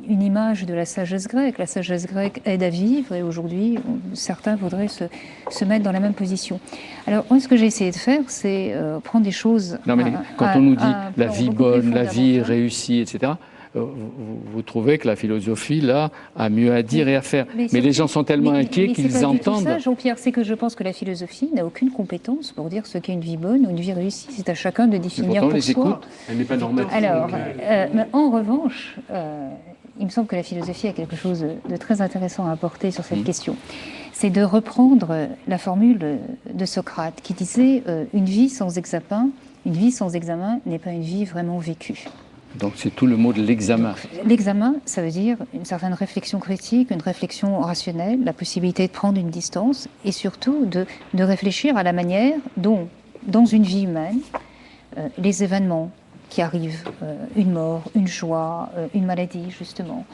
une image de la sagesse grecque. La sagesse grecque aide à vivre et aujourd'hui, certains voudraient se mettre dans la même position. Alors, moi, ce que j'ai essayé de faire, c'est prendre des choses... Non, mais quand on nous dit la vie bonne, la vie réussie, etc., vous trouvez que la philosophie, là, a mieux à dire et à faire. Mais les gens sont tellement inquiets qu'ils entendent... Ça, Jean-Pierre, c'est que je pense que la philosophie n'a aucune compétence pour dire ce qu'est une vie bonne ou une vie réussie. C'est à chacun de définir pour soi. Elle n'est pas normative. Alors, mais en revanche, il me semble que la philosophie a quelque chose de très intéressant à apporter sur cette question. C'est de reprendre la formule de Socrate qui disait une vie sans examen n'est pas une vie vraiment vécue. Donc c'est tout le mot de l'examen. L'examen, ça veut dire une certaine réflexion critique, une réflexion rationnelle, la possibilité de prendre une distance et surtout de réfléchir à la manière dont, dans une vie humaine, les événements qui arrivent, une mort, une joie, une maladie justement,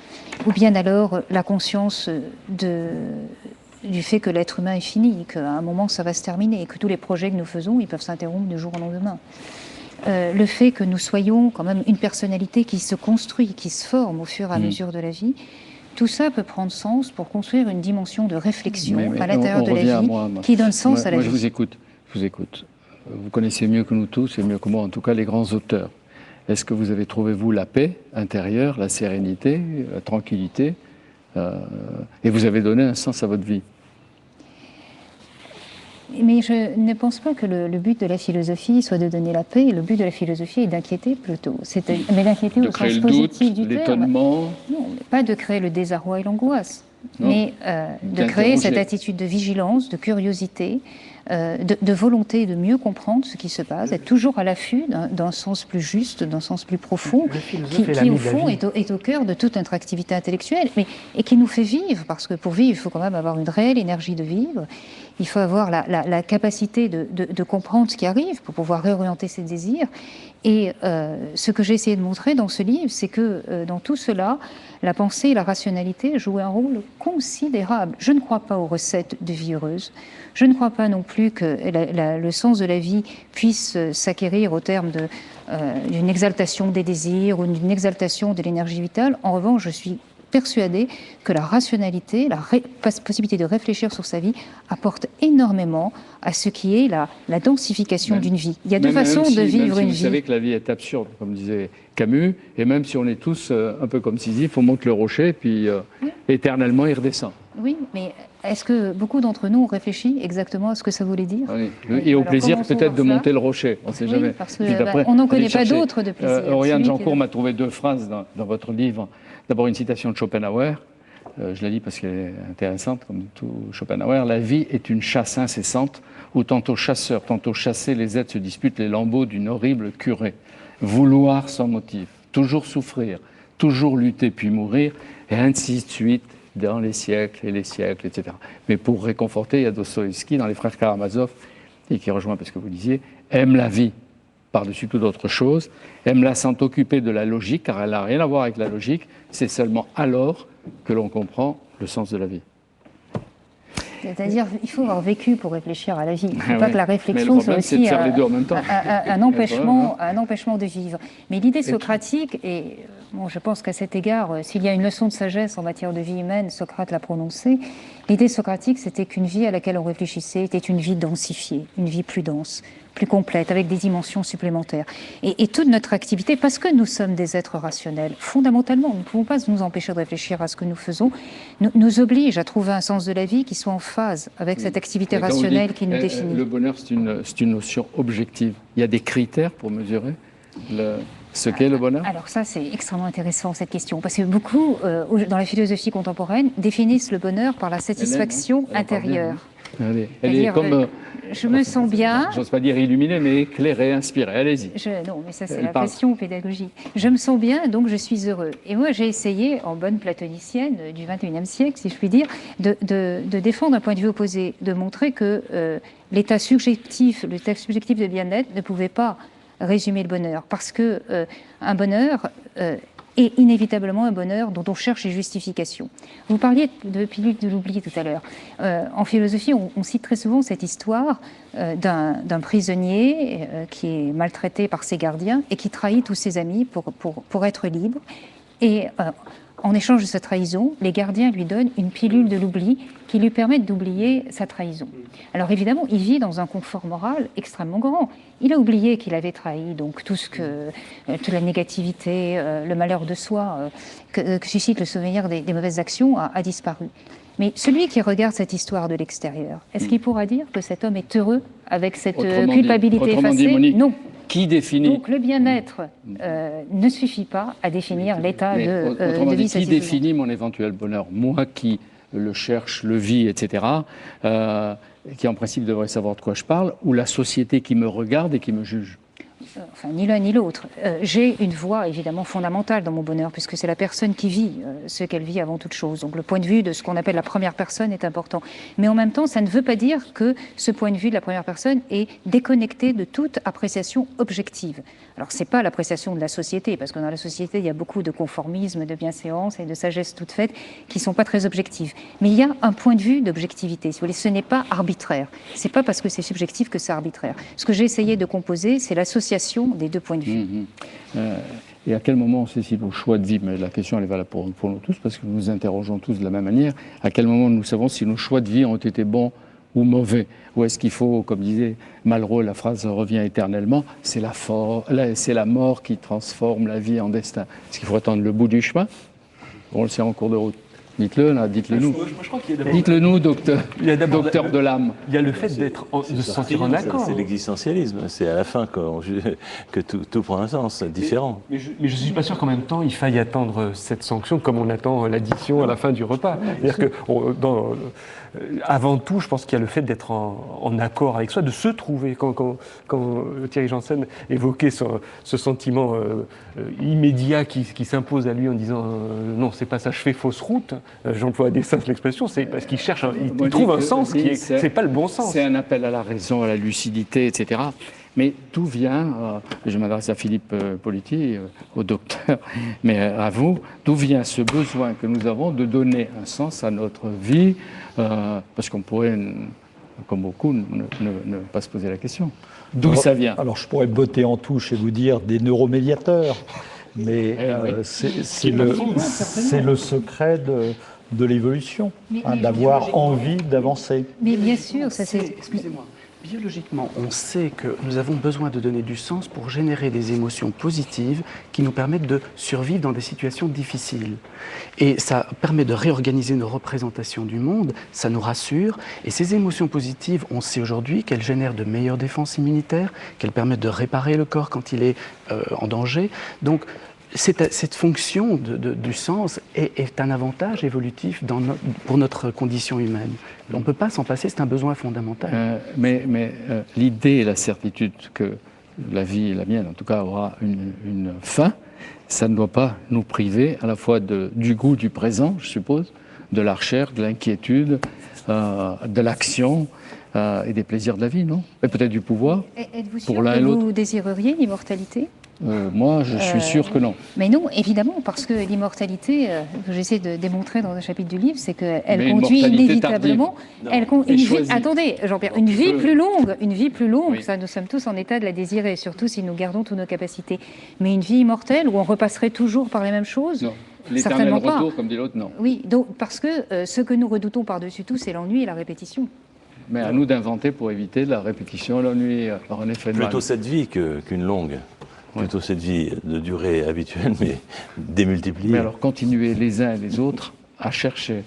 ou bien alors la conscience du fait que l'être humain est fini, qu'à un moment ça va se terminer, que tous les projets que nous faisons, ils peuvent s'interrompre du jour au lendemain. Le fait que nous soyons quand même une personnalité qui se construit, qui se forme au fur et à mesure de la vie, tout ça peut prendre sens pour construire une dimension de réflexion à l'intérieur de la vie qui donne sens à la vie. Je vous écoute. Vous connaissez mieux que nous tous, et mieux que moi en tout cas, les grands auteurs. Est-ce que vous avez trouvé, vous, la paix intérieure, la sérénité, la tranquillité, et vous avez donné un sens à votre vie? Mais je ne pense pas que le but de la philosophie soit de donner la paix. Le but de la philosophie est d'inquiéter plutôt. Mais d'inquiéter au sens positif du terme. L'étonnement. Non, pas de créer le désarroi et l'angoisse, mais de créer cette attitude de vigilance, de curiosité, de volonté de mieux comprendre ce qui se passe, d'être toujours à l'affût d'un sens plus juste, d'un sens plus profond, qui au fond est au cœur de toute notre activité intellectuelle, et qui nous fait vivre, parce que pour vivre, il faut quand même avoir une réelle énergie de vivre, il faut avoir la capacité de comprendre ce qui arrive pour pouvoir réorienter ses désirs. Et ce que j'ai essayé de montrer dans ce livre, c'est que dans tout cela, la pensée et la rationalité jouaient un rôle considérable. Je ne crois pas aux recettes de vie heureuse. Je ne crois pas non plus que le sens de la vie puisse s'acquérir au terme d'une exaltation des désirs ou d'une exaltation de l'énergie vitale. En revanche, je suis persuadée que la rationalité, la possibilité de réfléchir sur sa vie apporte énormément à ce qui est la densification d'une vie. Il y a deux façons de vivre une vie. Vous savez que la vie est absurde, comme disait Camus, et même si on est tous un peu comme Sisyphe, on monte le rocher, puis éternellement il redescend. Oui, mais est-ce que beaucoup d'entre nous ont réfléchi exactement à ce que ça voulait dire? Oui. Et au plaisir peut-être de monter le rocher, on ne sait jamais. Parce que, on n'en connaît pas d'autres de plaisir. Oriane Jancourt m'a trouvé deux phrases dans votre livre. D'abord une citation de Schopenhauer, je la lis parce qu'elle est intéressante, comme tout Schopenhauer. La vie est une chasse incessante où tantôt chasseurs, tantôt chassés, les êtres se disputent les lambeaux d'une horrible curée. Vouloir sans motif, toujours souffrir, toujours lutter puis mourir, et ainsi de suite dans les siècles, etc. Mais pour réconforter, il y a Dostoïevski dans Les Frères Karamazov, et qui rejoint parce que vous disiez, aime la vie par-dessus toute autre chose, aime-la sans t'occuper de la logique, car elle n'a rien à voir avec la logique, c'est seulement alors que l'on comprend le sens de la vie. C'est-à-dire qu'il faut avoir vécu pour réfléchir à la vie. Il ne faut pas que la réflexion soit aussi un empêchement de vivre. Mais l'idée socratique, et bon, je pense qu'à cet égard, s'il y a une leçon de sagesse en matière de vie humaine, Socrate l'a prononcée, l'idée socratique, c'était qu'une vie à laquelle on réfléchissait était une vie densifiée, une vie plus dense, plus complète, avec des dimensions supplémentaires. Et toute notre activité, parce que nous sommes des êtres rationnels, fondamentalement, nous ne pouvons pas nous empêcher de réfléchir à ce que nous faisons, nous oblige à trouver un sens de la vie qui soit en phase avec cette activité rationnelle qui nous définit. Le bonheur, c'est une notion objective. Il y a des critères pour mesurer ce qu'est le bonheur? Alors ça, c'est extrêmement intéressant, cette question, parce que beaucoup, dans la philosophie contemporaine, définissent le bonheur par la satisfaction intérieure. Elle est C'est-à-dire, comme, je me sens bien. j'ose pas dire illuminée, mais éclairée, inspirée. Allez-y. Non, mais ça, c'est Elle la parle. passion pédagogique. Je me sens bien, donc je suis heureux. Et moi, j'ai essayé, en bonne platonicienne du XXIe siècle, si je puis dire, de défendre un point de vue opposé, de montrer que l'état subjectif de bien-être ne pouvait pas résumer le bonheur, parce que un bonheur est inévitablement un bonheur dont on cherche les justifications. Vous parliez de pilule de l'oubli tout à l'heure. En philosophie, on cite très souvent cette histoire d'un prisonnier qui est maltraité par ses gardiens et qui trahit tous ses amis pour être libre. Et en échange de sa trahison, les gardiens lui donnent une pilule de l'oubli qui lui permet d'oublier sa trahison. Alors évidemment, il vit dans un confort moral extrêmement grand. Il a oublié qu'il avait trahi, donc toute la négativité, le malheur de soi que suscite le souvenir des mauvaises actions a disparu. Mais celui qui regarde cette histoire de l'extérieur, est-ce qu'il pourra dire que cet homme est heureux avec cette culpabilité effacée? Monique, non. Qui définit Donc le bien-être ne suffit pas à définir l'état de vie qui satisfaisant. définit mon éventuel bonheur? Moi qui le cherche, le vis, etc., qui en principe devrait savoir de quoi je parle, ou la société qui me regarde et qui me juge? Enfin, ni l'un ni l'autre. J'ai une voie évidemment fondamentale dans mon bonheur, puisque c'est la personne qui vit ce qu'elle vit avant toute chose. Donc le point de vue de ce qu'on appelle la première personne est important. Mais en même temps, ça ne veut pas dire que ce point de vue de la première personne est déconnecté de toute appréciation objective. Alors ce n'est pas l'appréciation de la société, parce que dans la société, il y a beaucoup de conformisme, de bienséance et de sagesse toute faite qui ne sont pas très objectives. Mais il y a un point de vue d'objectivité. Si vous voulez, ce n'est pas arbitraire. Ce n'est pas parce que c'est subjectif que c'est arbitraire. Ce que j'ai essayé de composer, c'est l'association des deux points de vue. Et à quel moment, Cécile, au choix de vie, mais la question elle est valable pour nous tous, parce que nous nous interrogeons tous de la même manière, à quel moment nous savons si nos choix de vie ont été bons ou mauvais? Ou est-ce qu'il faut, comme disait Malraux, la phrase revient éternellement, c'est la mort qui transforme la vie en destin. Est-ce qu'il faut attendre le bout du chemin? On le sait en cours de route. Dites-le, là, dites-le nous. Dites-le nous, docteur de l'âme. Il y a le fait de se sentir en accord. C'est l'existentialisme. C'est à la fin que tout prend un sens différent. Mais je ne suis pas sûr qu'en même temps, il faille attendre cette sanction comme on attend l'addition à la fin du repas. C'est-à-dire que, avant tout, je pense qu'il y a le fait d'être en accord avec soi, de se trouver. Quand Thierry Janssen évoquait ce sentiment immédiat qui s'impose à lui en disant non, c'est pas ça, je fais fausse route. J'emploie à dessein l'expression, c'est parce qu'il cherche, il trouve un sens qui c'est pas le bon sens. C'est un appel à la raison, à la lucidité, etc. Mais d'où vient, je m'adresse à Philippe Politi, au docteur, mais à vous, d'où vient ce besoin que nous avons de donner un sens à notre vie, parce qu'on pourrait, comme beaucoup, ne pas se poser la question. D'où ça vient? Alors je pourrais botter en touche et vous dire des neuromédiateurs, mais c'est le secret de l'évolution, d'avoir envie d'avancer. Mais bien sûr, ça c'est... Excusez-moi. Biologiquement, on sait que nous avons besoin de donner du sens pour générer des émotions positives qui nous permettent de survivre dans des situations difficiles. Et ça permet de réorganiser nos représentations du monde, ça nous rassure. Et ces émotions positives, on sait aujourd'hui qu'elles génèrent de meilleures défenses immunitaires, qu'elles permettent de réparer le corps quand il est en danger. Donc, cette fonction du sens est un avantage évolutif pour notre condition humaine. On ne peut pas s'en passer, c'est un besoin fondamental. Mais l'idée et la certitude que la vie, la mienne en tout cas, aura une fin, ça ne doit pas nous priver à la fois du goût du présent, je suppose, de la recherche, de l'inquiétude, de l'action et des plaisirs de la vie, non? Et peut-être du pouvoir. Êtes-vous sûr pour l'un et que l'autre. vous désireriez l'immortalité? Moi, je suis sûr que non. Mais non, évidemment, parce que l'immortalité, que j'essaie de démontrer dans un chapitre du livre, c'est qu'elle Mais conduit immortalité inévitablement. Attendez, Jean-Pierre, une vie plus longue, Oui. ça, nous sommes tous en état de la désirer, surtout si nous gardons toutes nos capacités. Mais une vie immortelle où on repasserait toujours par les mêmes choses? Non. L'éternel Certainement pas. retour, comme dit l'autre, non. Oui, donc, parce que ce que nous redoutons par-dessus tout, c'est l'ennui et la répétition. Mais à nous d'inventer pour éviter la répétition, l'ennui, par un effet de mal. Plutôt cette vie qu'une longue. Plutôt cette vie de durée habituelle, mais démultipliée. Mais alors continuer les uns et les autres à chercher,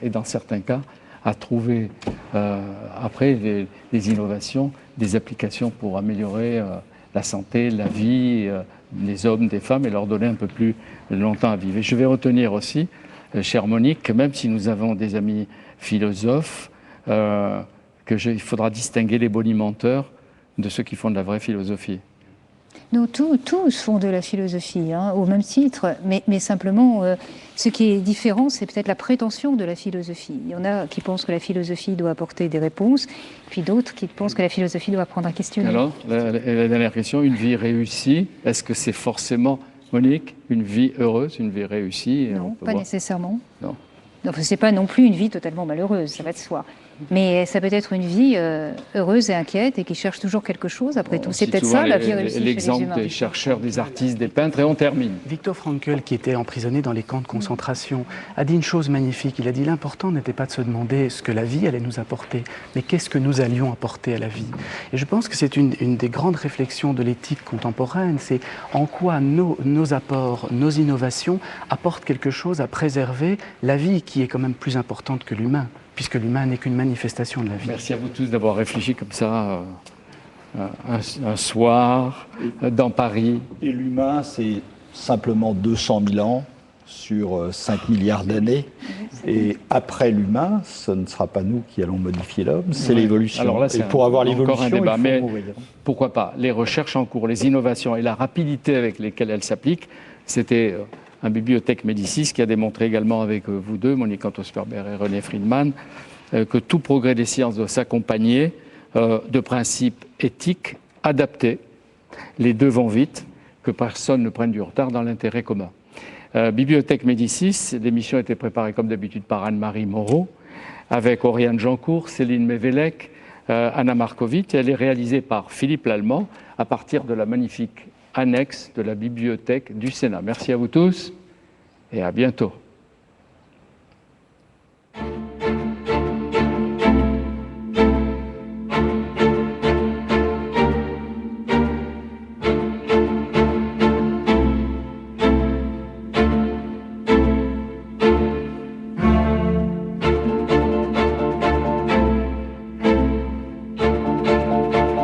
et dans certains cas, à trouver après des innovations, des applications pour améliorer la santé, la vie des hommes, des femmes et leur donner un peu plus longtemps à vivre. Et je vais retenir aussi, chère Monique, que même si nous avons des amis philosophes, qu'il faudra distinguer les bonimenteurs de ceux qui font de la vraie philosophie. Nous, tous font de la philosophie, hein, au même titre, mais simplement, ce qui est différent, c'est peut-être la prétention de la philosophie. Il y en a qui pensent que la philosophie doit apporter des réponses, puis d'autres qui pensent que la philosophie doit apprendre à questionner. Alors, la dernière question, une vie réussie, est-ce que c'est forcément, Monique, une vie heureuse, une vie réussie? Non, pas nécessairement. Non. Donc, ce n'est pas non plus une vie totalement malheureuse, ça va de soi. Mais ça peut être une vie heureuse et inquiète et qui cherche toujours quelque chose. Après tout, c'est peut-être ça la vie réussie chez les l'exemple humains. des chercheurs, des artistes, des peintres, et on termine. Viktor Frankl, qui était emprisonné dans les camps de concentration, a dit une chose magnifique. Il a dit l'important n'était pas de se demander ce que la vie allait nous apporter, mais qu'est-ce que nous allions apporter à la vie. Et je pense que c'est une des grandes réflexions de l'éthique contemporaine, c'est en quoi nos apports, nos innovations apportent quelque chose à préserver la vie qui est quand même plus importante que l'humain, puisque l'humain n'est qu'une manifestation de la vie. Merci à vous tous d'avoir réfléchi comme ça un soir dans Paris. Et l'humain, c'est simplement 200 000 ans sur 5 milliards d'années. Et après l'humain, ce ne sera pas nous qui allons modifier l'homme, c'est l'évolution. Alors là, et pour avoir l'évolution, encore un débat, il faut mais mourir. pourquoi pas? Les recherches en cours, les innovations et la rapidité avec lesquelles elles s'appliquent, c'était un Bibliothèque Médicis qui a démontré également avec vous deux, Monique Antosperber et René Friedman, que tout progrès des sciences doit s'accompagner de principes éthiques adaptés. Les deux vont vite, que personne ne prenne du retard dans l'intérêt commun. Bibliothèque Médicis, l'émission a été préparée comme d'habitude par Anne-Marie Moreau, avec Oriane Jancourt, Céline Mévélec, Anna Markovitch. Elle est réalisée par Philippe Lallemand à partir de la magnifique annexe de la Bibliothèque du Sénat. Merci à vous tous et à bientôt.